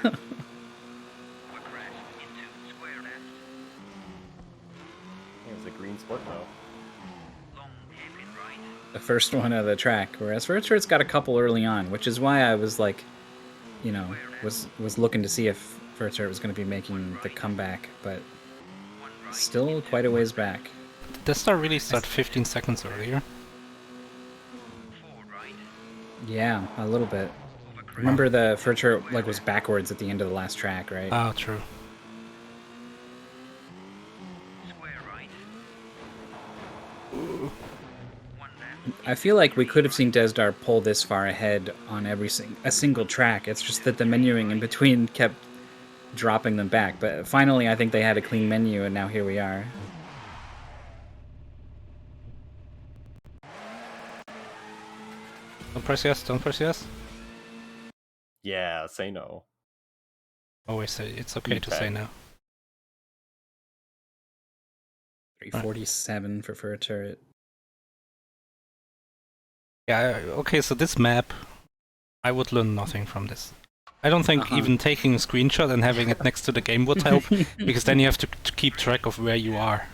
was a green sport though. The first one of the track, whereas FurretTurret's got a couple early on, which is why I was like, was looking to see if FurretTurret was going to be making the comeback, but still quite a ways back. Did Desdar really start 15 seconds earlier? Yeah, a little bit. Remember the FurretTurret was backwards at the end of the last track, right? Ah, true. I feel like we could have seen Desdar pull this far ahead on a single track. It's just that the menuing in between kept dropping them back. But finally, I think they had a clean menu, and now here we are. Don't press yes, don't press yes. Yeah, say no. Always say it's okay to say Okay. no. 347 for FurretTurret. Yeah, okay, so this map, I would learn nothing from this. I don't think even taking a screenshot and having it next to the game would help, because then you have to keep track of where you are.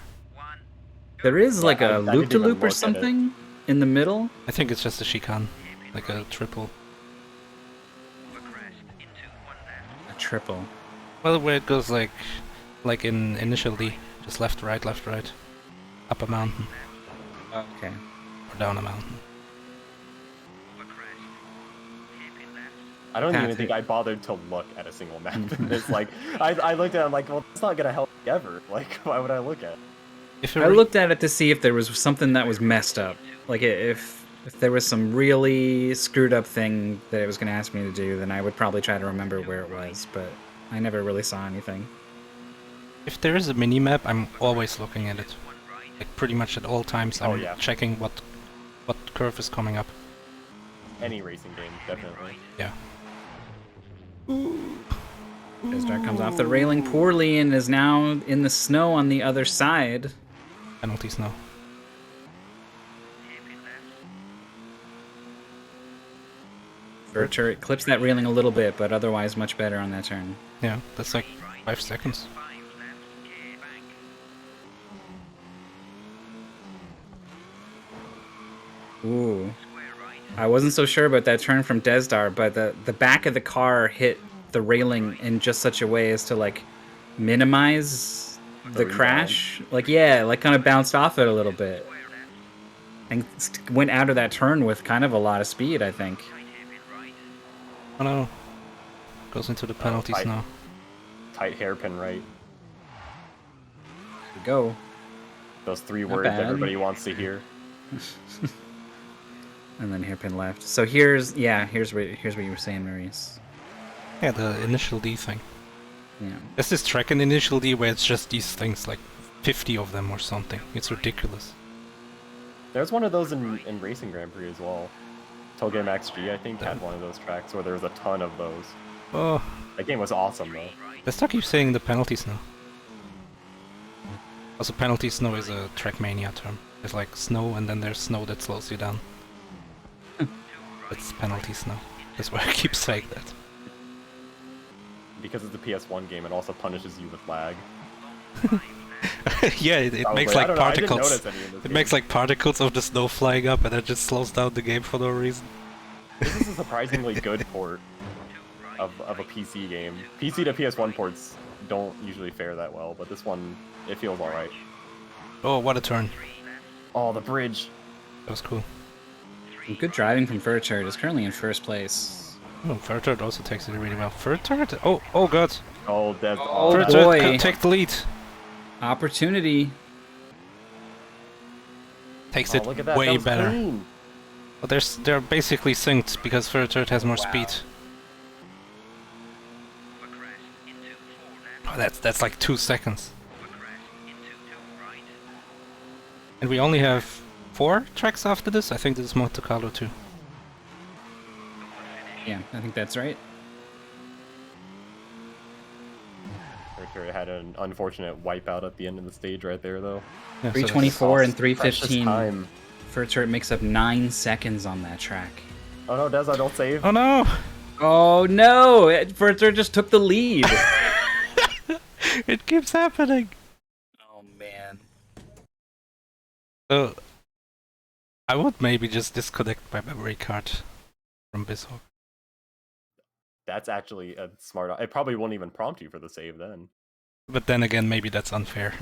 There is like I a didn't even loop-to-loop or look at it. something in the middle. I think it's just a chicane, like a triple. A triple. Well, where it goes like in Initial D, just left, right, up a mountain Okay. or down a mountain. I don't even Path think hit. I bothered to look at a single map. It's like I looked at it, I'm like, well, it's not gonna help me ever. Like, why would I look at it? If it I were- looked at it to see if there was something that was messed up. Like if there was some really screwed up thing that it was going to ask me to do, then I would probably try to remember where it was, but I never really saw anything. If there is a mini-map, I'm always looking at it. Like pretty much at all times, I'm yeah. checking what curve is coming up. Any racing game, definitely. Yeah. Desdar comes off the railing poorly and is now in the snow on the other side. Penalty snow. FurretTurret clips that railing a little bit, but otherwise much better on that turn. Yeah, that's like 5 seconds. Ooh. I wasn't so sure about that turn from Desdar, but the back of the car hit the railing in just such a way as to like minimize the rebound. crash. Like yeah, like kind of bounced off it a little bit. And went out of that turn with kind of a lot of speed, I think. Oh no. Goes into the penalty tight. snow. Tight hairpin right. Here we go. Those 3 Not words bad. everybody wants to hear. And then hairpin left. So here's what you were saying, Maurice. Yeah, the Initial D thing. Yeah. There's this track in Initial D where it's just these things, like 50 of them or something. It's ridiculous. There's one of those in Racing Grand Prix as well. Toge Max G, I think, had one of those tracks where there was a ton of those. Oh, That game was awesome, though. let's not keep saying the penalty snow. Also, penalty snow is a Trackmania term. It's like snow and then there's snow that slows you down. It's penalty snow. That's why I keep saying that. Because it's a PS1 game, it also punishes you with lag. Yeah, it Probably. makes I like don't know, I didn't particles. notice any in this It game. makes like particles of the snow flying up, and it just slows down the game for no reason. This is a surprisingly good port of a PC game. PC to PS1 ports don't usually fare that well, but this one, it feels alright. Oh, what a turn! Oh, the bridge. That was cool. Good driving from FurretTurret. Is currently in first place. Oh, FurretTurret also takes it really well. FurretTurret? Oh god! Oh, that's Oh, FurretTurret boy. could take the lead. Opportunity. Takes Oh, it look at that. way That was better. clean. But they're basically synced because FurretTurret has more speed. Oh, that's like 2 seconds. And we only have 4 tracks after this. I think this is Monte Carlo too. Yeah, I think that's right. FurretTurret had an unfortunate wipeout at the end of the stage right there, though. Yeah, so 324 and Precious 315. time. FurretTurret makes up 9 seconds on that track. Oh no, Desdar, don't save. Oh no! Oh no! FurretTurret just took the lead. It keeps happening. Oh man. So I would maybe just disconnect my memory card from BizHawk. That's actually a smart. It probably won't even prompt you for the save then. But then again, maybe that's unfair.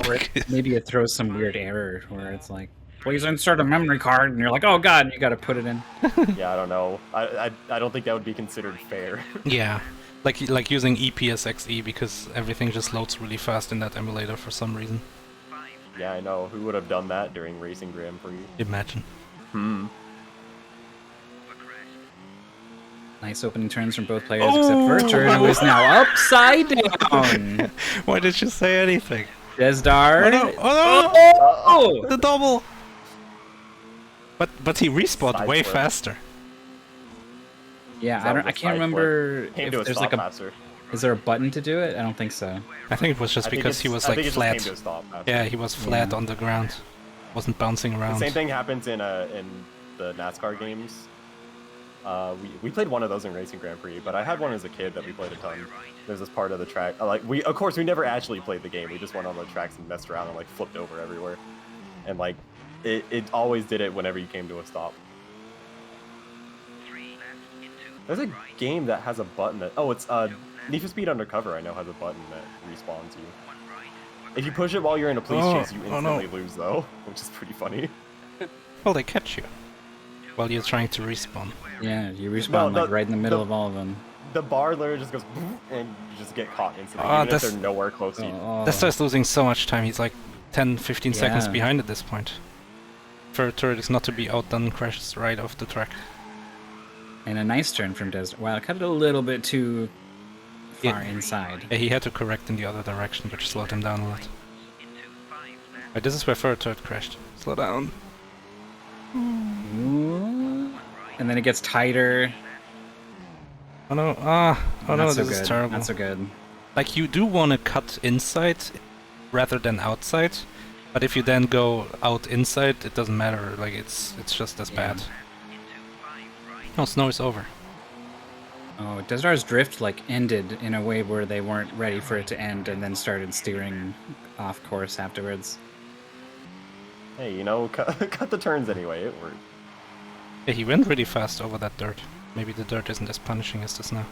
Or maybe it throws some weird error where it's like, please insert a memory card, and you're like, oh god, you gotta put it in. Yeah, I don't know. I don't think that would be considered fair. Yeah, like using EPSXE because everything just loads really fast in that emulator for some reason. Yeah, I know. Who would have done that during Racing Grand Prix? Imagine. Nice opening turns from both players except FurretTurret, who is now upside down. Why did you say anything? Desdar. Oh no! Oh no! Oh! The double! But he respawned Side way flip. faster. Yeah, That was I a can't side remember Came if to a there's stop like a. faster. Is there a button to do it? I don't think so. I think it was just I think because he it's- was I like think it just flat. came to a stop faster. Yeah, he was flat Yeah. on the ground. Wasn't bouncing The around. same thing happens in the NASCAR games. We played one of those in Racing Grand Prix, but I had one as a kid that we played a ton. There's this part of the track, like of course we never actually played the game. We just went on the tracks and messed around and like flipped over everywhere, and like it always did it whenever you came to a stop. There's a game that has a button that it's Need for Speed Undercover. I know has a button that respawns you. If you push it while you're in a police chase, you instantly lose though, which is pretty funny. Well, they catch you while you're trying to respawn. Yeah, you respawn like right in the middle of all of them. The bar literally just goes and you just get caught instantly, even if they're nowhere close to you. Desdar's losing so much time. He's like 10-15 seconds behind at this point. FurretTurret is not to be outdone, crashes right off the track. And a nice turn from Desdar. Wow, cut it a little bit too far inside. Yeah, he had to correct in the other direction, which slowed him down a lot. Right, this is where FurretTurret crashed. Slow down. Ooh. And then it gets tighter. Oh no, this is terrible. Not so good. Like, you do want to cut inside rather than outside, but if you then go out inside, it doesn't matter. Like, it's just as bad. Oh, snow is over. Oh, Desdar's drift like ended in a way where they weren't ready for it to end, and then started steering off course afterwards. Hey, you know, cut the turns anyway. It worked. Yeah, he went really fast over that dirt. Maybe the dirt isn't as punishing as the snow.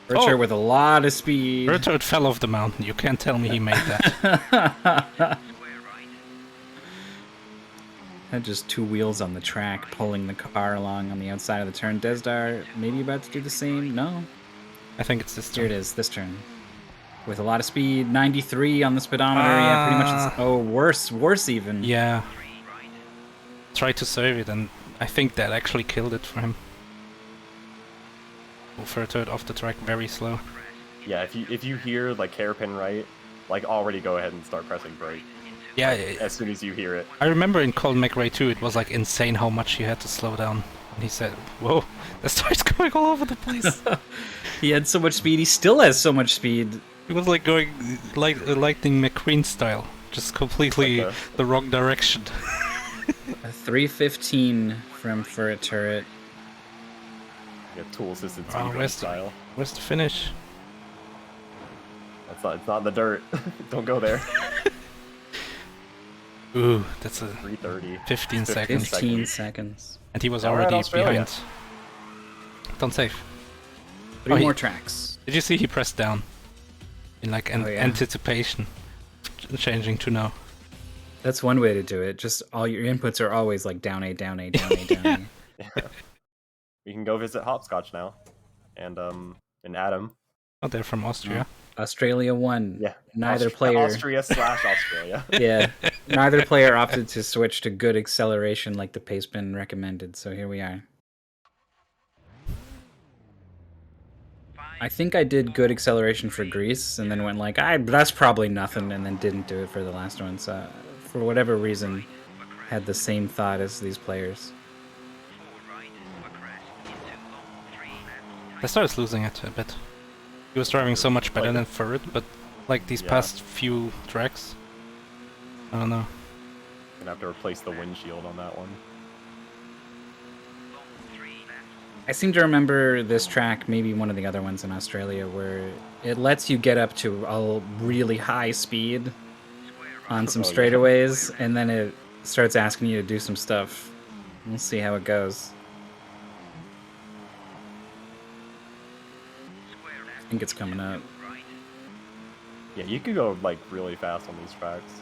FurretTurret with a lot of speed. FurretTurret fell off the mountain. You can't tell me he made that. Had just two wheels on the track, pulling the car along on the outside of the turn. Desdar maybe about to do the same? No? I think it's this turn. Here it is, this turn. With a lot of speed, 93 on the speedometer. Yeah, pretty much. Oh, worse even. Yeah. Tried to save it, and I think that actually killed it for him. FurretTurret off the track, very slow. Yeah, if you hear like hairpin right, like already go ahead and start pressing brake. Yeah, as soon as you hear it. I remember in Colin McRae too, it was like insane how much he had to slow down. And he said, "Whoa, the star's going all over the place." He had so much speed. He still has so much speed. He was like going like Lightning McQueen style, just completely the wrong direction. A 3:15 from FurretTurret. Yeah, tool assisted speed style. Where's the finish? It's not the dirt. Don't go there. Ooh, that's a 3:30. 15 seconds. 15 seconds. And he was already behind. Don't save. Three more tracks. Did you see he pressed down? In like anticipation. Changing to no. That's one way to do it. Just all your inputs are always like down A, down A, down A, down A. Yeah. We can go visit Hopscotch now. And Adam. Oh, they're from Austria. Australia won. Yeah. Neither player. Austria/Australia. Yeah. Neither player opted to switch to good acceleration like the paceman recommended. So here we are. I think I did good acceleration for Greece, and then went like, that's probably nothing, and then didn't do it for the last one. So, for whatever reason, had the same thought as these players. Desdar is losing it a bit. He was driving so much better than FurretTurret, but like these past few tracks, I don't know. Gonna have to replace the windshield on that one. I seem to remember this track, maybe one of the other ones in Australia, where it lets you get up to a really high speed on some straightaways, and then it starts asking you to do some stuff. We'll see how it goes. I think it's coming up. Yeah, you could go like really fast on these tracks.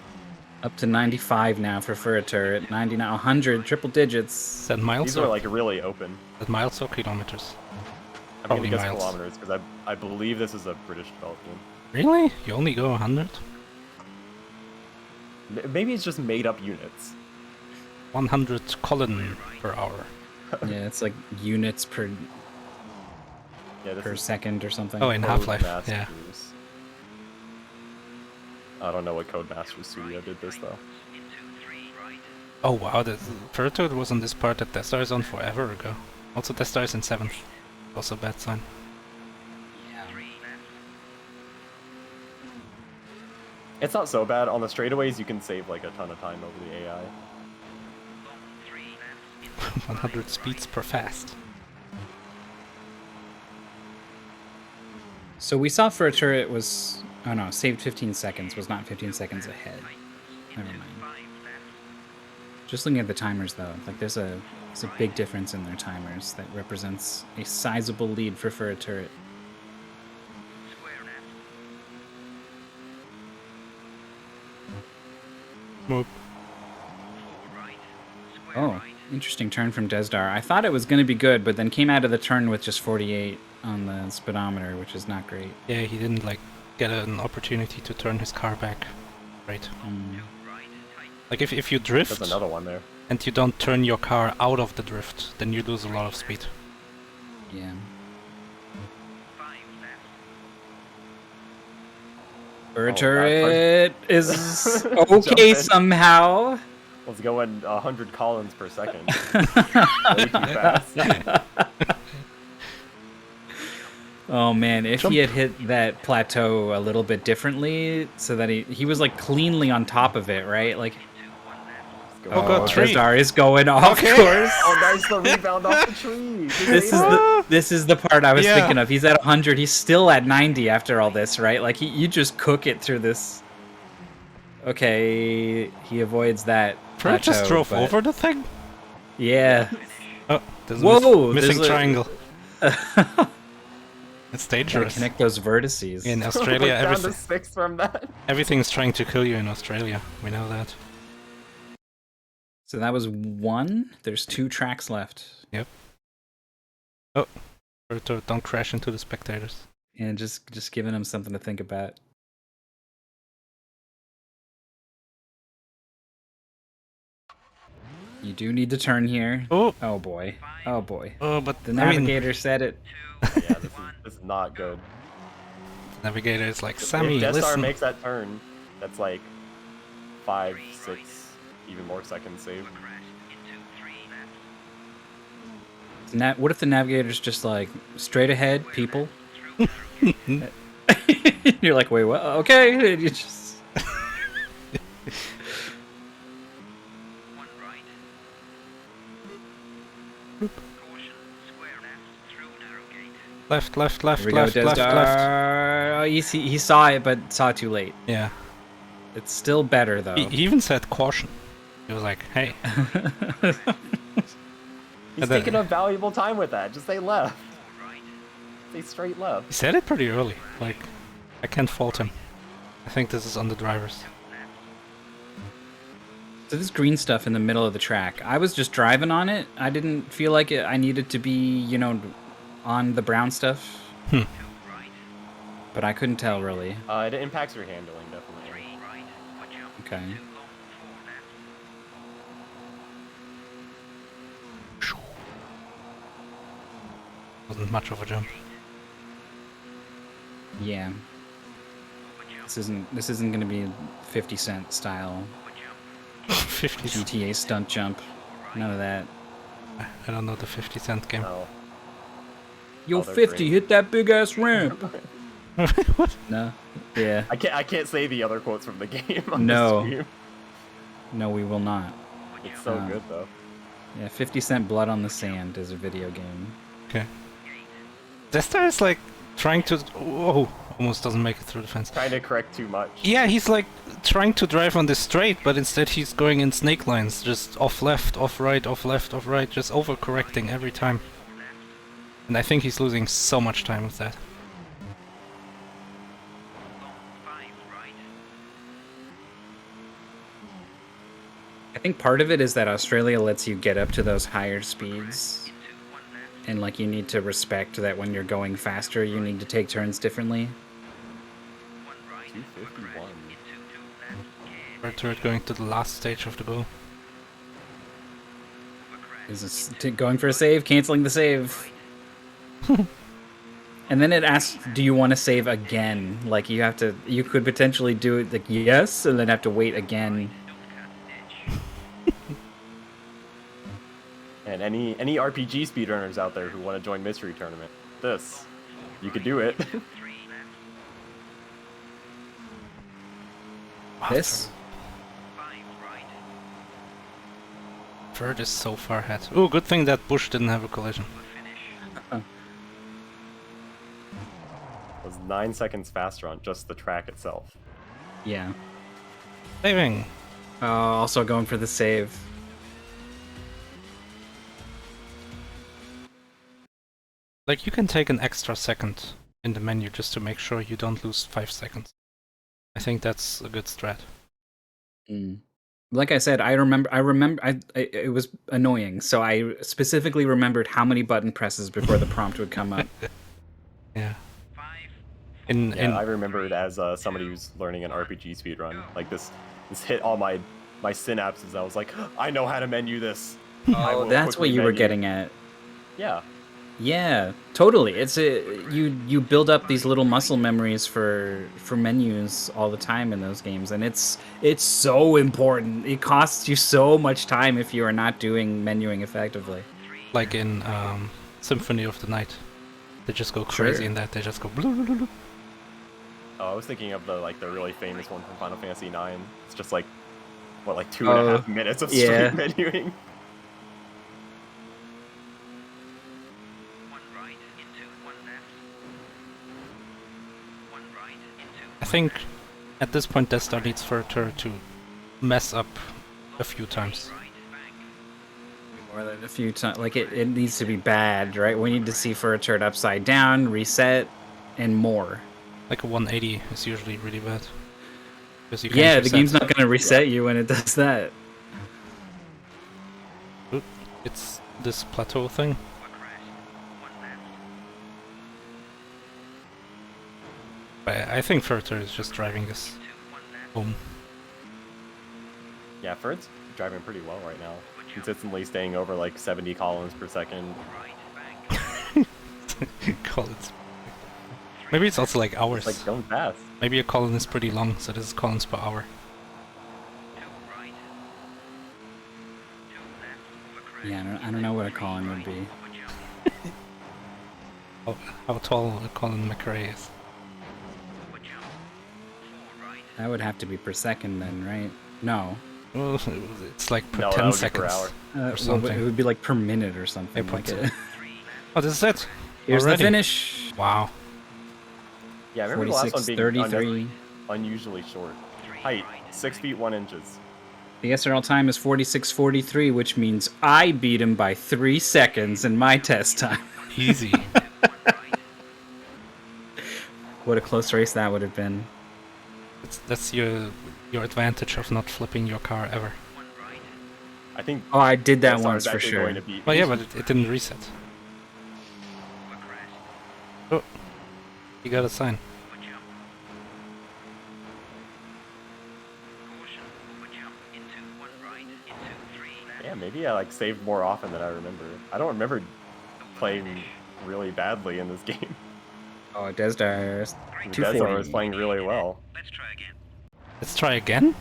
Up to 95 now for FurretTurret. 99, 100, triple digits. Is that miles? These are like really open. Is that miles or kilometers? I'm gonna guess kilometers because I believe this is a British developed game. Really? You only go 100? Maybe it's just made up units. 100 Colin per hour. Yeah, it's like units per second or something. Oh, in Half-Life, yeah. I don't know what Codemasters Studio did this though. Oh wow, the FurretTurret was on this part that Desdar is on forever ago. Also Desdar is in 7th. Also a bad sign. It's not so bad. On the straightaways you can save like a ton of time over the AI. 100 speeds per fast. So we saw FurretTurret was... Oh no, saved 15 seconds, was not 15 seconds ahead. Never mind. Just looking at the timers though, like there's a big difference in their timers that represents a sizable lead for FurretTurret. Move. Oh, interesting turn from Desdar. I thought it was going to be good, but then came out of the turn with just 48 on the speedometer, which is not great. Yeah, he didn't like get an opportunity to turn his car back. Right. Like if you drift There's another one there. and you don't turn your car out of the drift, then you lose a lot of speed. Yeah. FurretTurret is okay somehow. Was going 100 Collins per second. Way too fast. Oh man, if he had hit that plateau a little bit differently, so that he was like cleanly on top of it, right? Like, Oh god, tree. Desdar is going off course. Oh, nice, the rebound off the tree. This is the part I was thinking of. He's at 100. He's still at 90 after all this, right? Like you just cook it through this. Okay, he avoids that. FurretTurret just plateau, drove but- over the thing? Yeah. Oh, there's Whoa, a missing there's a- triangle. It's Gotta dangerous. connect those vertices. In Australia, Down to 6 from that. everything's trying to kill you in Australia. We know that. So that was one. There's 2 tracks left. Yep. Oh, FurretTurret, don't crash into the spectators. And just giving him something to think about. You do need to turn here. Oh, Oh boy. Oh boy. oh, but The I mean, navigator said it. Yeah, this is not good. navigator is like, Sammy, If Desdar listen. makes that turn, that's like 5, 6, even more seconds saved. What if the navigator's just like straight ahead, people? You're like, wait, what? Okay. And you just... Left, left, Here left, we go, left, left, left. Desdar. Oh, he saw it, but saw it too late. Yeah. It's still better though. He even said caution. He was like, hey. He's And then- taking a valuable time with that. Just say left. Say straight left. He said it pretty early. Like, I can't fault him. I think this is on the drivers. So this green stuff in the middle of the track, I was just driving on it. I didn't feel like I needed to be, on the brown stuff. But I couldn't tell really. It impacts your handling, definitely. Okay. Wasn't much of a jump. Yeah. This isn't gonna be 50 Cent style 50 GTA stunt jump. None of that. I don't know the 50 cent game. No. Yo, Oh, they're 50, great. hit that big ass ramp. What? No. Yeah. I can't say the other quotes from the game on No. the stream. No, we will not. It's so good though. Yeah, 50 Cent Blood on the Sand is a video game. Okay. Desdar is like trying to... Whoa, almost doesn't make it through the fence. Trying to correct too much. Yeah, he's like trying to drive on this straight, but instead he's going in snake lines, just off left, off right, off left, off right, just overcorrecting every time. And I think he's losing so much time with that. I think part of it is that Australia lets you get up to those higher speeds. And like you need to respect that when you're going faster, you need to take turns differently. 251. FurretTurret going to the last stage of the bow. Is this going for a save, canceling the save. And then it asks, do you want to save again? Like you could potentially do it like yes, and then have to wait again. And any RPG speedrunners out there who want to join Mystery Tournament, you could do it. This? Turret is so far ahead. Oh, good thing that bush didn't have a collision. It was 9 seconds faster on just the track itself. Yeah. Saving. Also going for the save. Like, you can take an extra second in the menu just to make sure you don't lose 5 seconds. I think that's a good strat. Like I said, I remember. It was annoying, so I specifically remembered how many button presses before the prompt would come up. Yeah. I remember it as somebody who's learning an RPG speedrun. Like this hit all my synapses. I was like, I know how to menu this. Oh, that's what you were getting at. Yeah. Yeah, totally. You build up these little muscle memories for menus all the time in those games, and it's so important. It costs you so much time if you are not doing menuing effectively. Like in Symphony of the Night, they just go crazy in that. They just go. Blah, blah, blah, blah. Oh, I was thinking of the really famous one from Final Fantasy IX. It's just like 2.5 minutes of straight menuing. I think at this point Desdar needs FurretTurret to mess up a few times. More than a few times. Like it needs to be bad, right? We need to see FurretTurret upside down, reset, and more. Like a 180 is usually really bad. You yeah, the game's not going to reset you when it does that. Oop, it's this plateau thing. I think FurretTurret is just driving this home. Yeah, Furret's driving pretty well right now. Consistently staying over like 70 columns per second. Collins. Maybe it's also like hours. It's like going fast. Maybe a column is pretty long, so this is columns per hour. Yeah, I don't know what a Colin would be. How tall a Colin McRae is. That would have to be per second then, right? No. Well, it's like per No, 10 that would be seconds per hour. or something. It would be like per minute or something. Like it. Oh, this is it. Here's Already. the finish. Wow. Yeah, I remember the last one being 33. unusually short. Height, 6 feet 1 inches. The SRL time is 46:43, which means I beat him by 3 seconds in my test time. Easy. What a close race that would have been. That's your advantage of not flipping your car ever. I think. Oh, I did that Desdar once is for actually sure. going to beat Well, me. yeah, but it didn't reset. Oh, you got a sign. Yeah, maybe I saved more often than I remember. I don't remember playing really badly in this game. Oh, Desdar. Desdar was playing really well. Let's try again?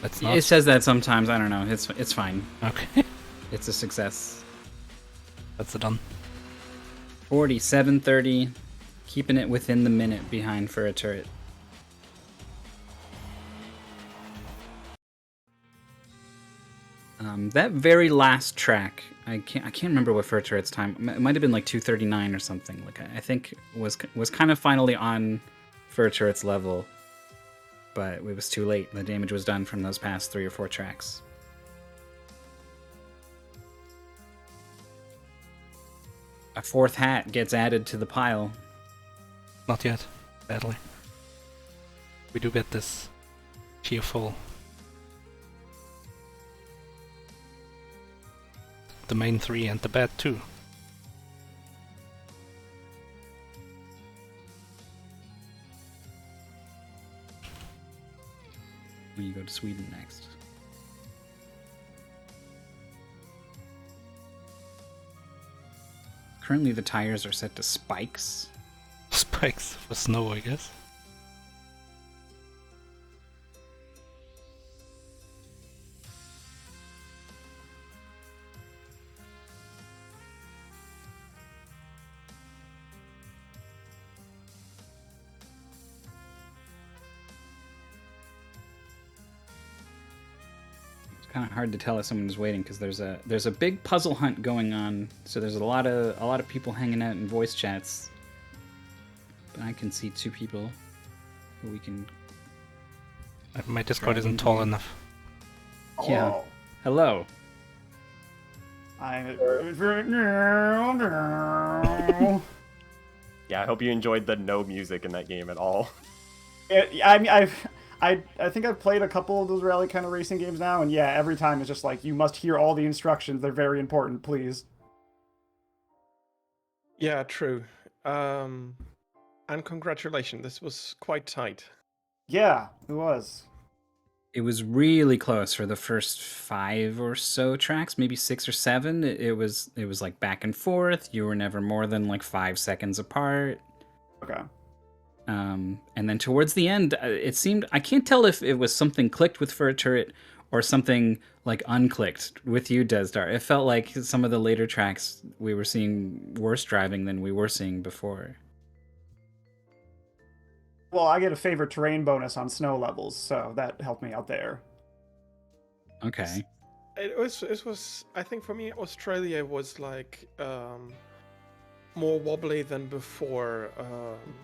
Let's not. It says that sometimes. I don't know. It's fine. Okay. It's a success. That's done. 47:30, keeping it within the minute behind FurretTurret. That very last track, I can't remember what FurretTurret's time. It might have been like 2:39 or something. Like I think was kind of finally on FurretTurret's level, but it was too late. The damage was done from those past 3 or 4 tracks. A 4th hat gets added to the pile. Not yet, sadly. We do get this cheerful. The main 3 and the bad 2. When you go to Sweden next. Currently the tires are set to spikes. Spikes for snow, I guess. kind of hard to tell if someone's waiting because there's a big puzzle hunt going on. So there's a lot of people hanging out in voice chats. But I can see 2 people who we can. My Discord isn't tall enough. Yeah. Hello. Yeah, I hope you enjoyed the no music in that game at all. I mean, I think I've played a couple of those rally kind of racing games now, and yeah, every time it's just like, you must hear all the instructions. They're very important, please. Yeah, true. And congratulations, this was quite tight. Yeah, it was. It was really close for the first 5 or so tracks, maybe 6 or 7. It was like back and forth. You were never more than like 5 seconds apart. Okay. And then towards the end, it seemed, I can't tell if it was something clicked with FurretTurret or something like unclicked with you, Desdar. It felt like some of the later tracks we were seeing worse driving than we were seeing before. Well, I get a favorite terrain bonus on snow levels, so that helped me out there. Okay. It was. I think for me, Australia was like more wobbly than before.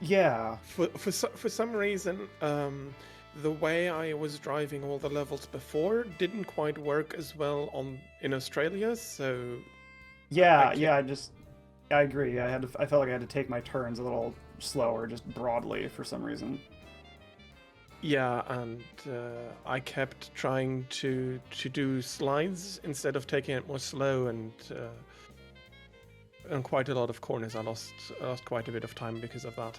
Yeah. For some reason, the way I was driving all the levels before didn't quite work as well in Australia. So. Yeah, I agree. I felt like I had to take my turns a little slower, just broadly for some reason. Yeah, and I kept trying to do slides instead of taking it more slow, and quite a lot of corners. I lost quite a bit of time because of that.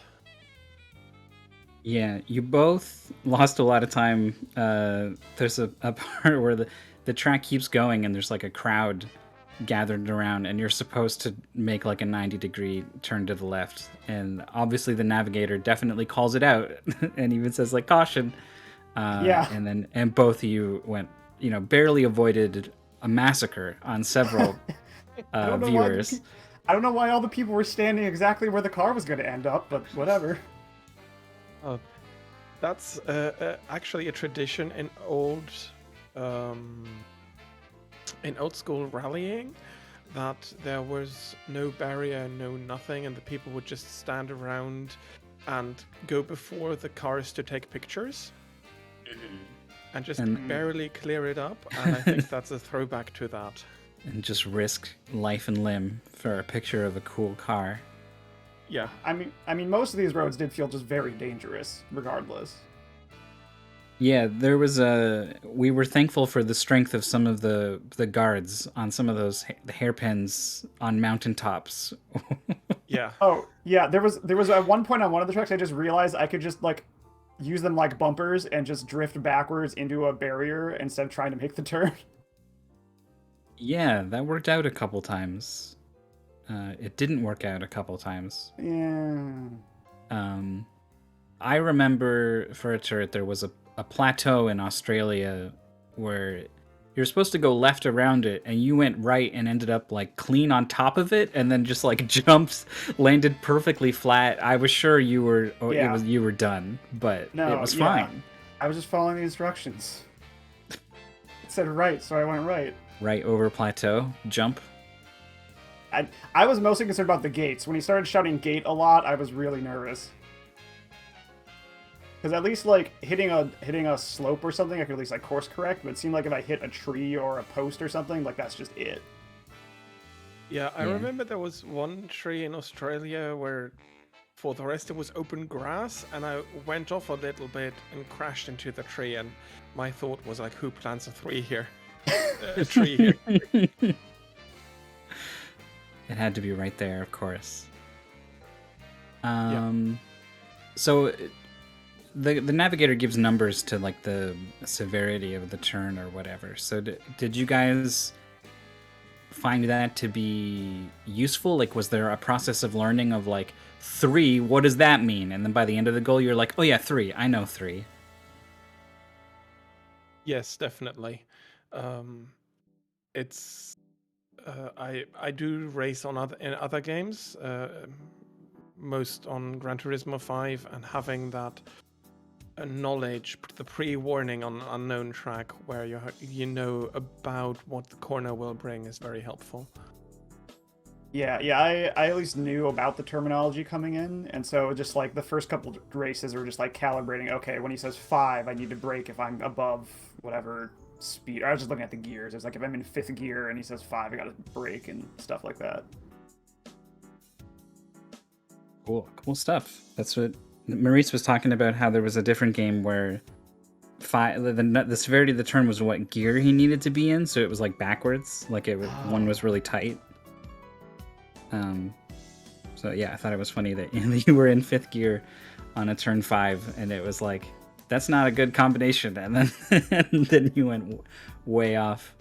Yeah, you both lost a lot of time. There's a part where the track keeps going and there's like a crowd gathered around and you're supposed to make like a 90-degree turn to the left, and obviously the navigator definitely calls it out and even says like caution. Yeah. And both of you went, barely avoided a massacre on several viewers. I don't know why all the people were standing exactly where the car was going to end up, but whatever. That's actually a tradition in old school rallying, that there was no barrier, no nothing, and the people would just stand around and go before the cars to take pictures and just barely clear it up. And I think that's a throwback to that. And just risk life and limb for a picture of a cool car. Yeah. I mean, most of these roads did feel just very dangerous, regardless. Yeah, there was we were thankful for the strength of some of the guards on some of those hairpins on mountaintops. Yeah. Oh, yeah, there was at one point on one of the tracks I just realized I could just like use them like bumpers and just drift backwards into a barrier instead of trying to make the turn. Yeah, that worked out a couple times. It didn't work out a couple times. Yeah. I remember FurretTurret, there was a plateau in Australia where you're supposed to go left around it, and you went right and ended up like clean on top of it, and then just like jumps, landed perfectly flat. I was sure you were you were done, but No, it was fine. I was just following the instructions. It said right, so I went right. Right over plateau, jump. I was mostly concerned about the gates. When he started shouting gate a lot, I was really nervous. Because at least like hitting a slope or something, I could at least like course correct. But it seemed like if I hit a tree or a post or something, like that's just it. Yeah, I remember there was one tree in Australia where for the rest it was open grass, and I went off a little bit and crashed into the tree, and my thought was like, who plants a tree here? A tree here. It had to be right there, of course. So the navigator gives numbers to like the severity of the turn or whatever. So did you guys find that to be useful? Like, was there a process of learning of like 3? What does that mean? And then by the end of the goal, you're like, oh yeah, 3. I know 3. Yes, definitely. It's I do race in other games, most on Gran Turismo 5, and having that knowledge, the pre-warning on unknown track, where you know about what the corner will bring, is very helpful. Yeah, I at least knew about the terminology coming in, and so just like the first couple races were just like calibrating. Okay, when he says 5, I need to brake if I'm above whatever speed. I was just looking at the gears. It's like if I'm in 5th gear and he says 5, I gotta brake and stuff like that. Cool stuff. That's what Maurice was talking about, how there was a different game where the severity of the turn was what gear he needed to be in, so it was like backwards, like one was really tight. So yeah, I thought it was funny that you were in 5th gear on a turn 5, and it was like, that's not a good combination, and then you went way off.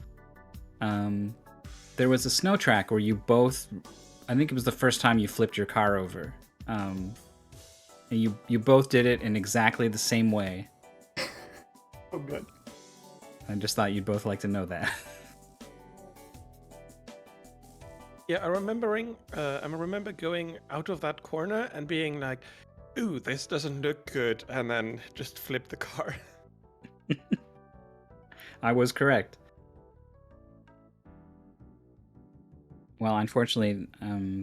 There was a snow track where you both, I think it was the first time you flipped your car over. And you both did it in exactly the same way. Oh, good. I just thought you'd both like to know that. Yeah, I remember going out of that corner and being like, "Ooh, this doesn't look good," and then just flip the car. I was correct. Well, unfortunately,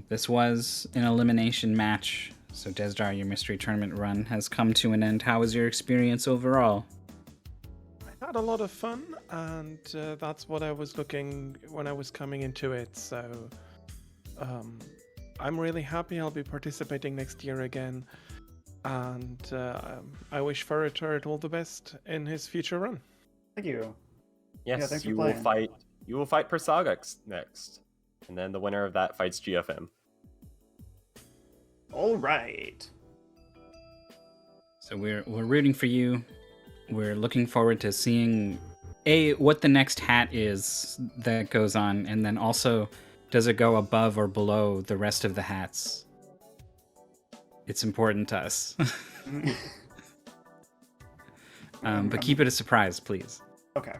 this was an elimination match, so Desdar, your mystery tournament run has come to an end. How was your experience overall? I had a lot of fun, and that's what I was looking when I was coming into it, so I'm really happy I'll be participating next year again, and I wish FurretTurret all the best in his future run. Thank you. Yes, Yeah, thanks for you will playing. fight. You will fight Persagax next, and then the winner of that fights GFM. All right. So we're rooting for you. We're looking forward to seeing what the next hat is that goes on, and then also, does it go above or below the rest of the hats? It's important to us. But keep it a surprise, please. Okay.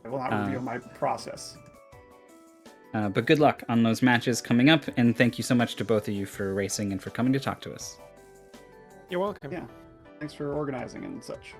I will not reveal my process. But good luck on those matches coming up, and thank you so much to both of you for racing and for coming to talk to us. You're welcome. Yeah. Thanks for organizing and such.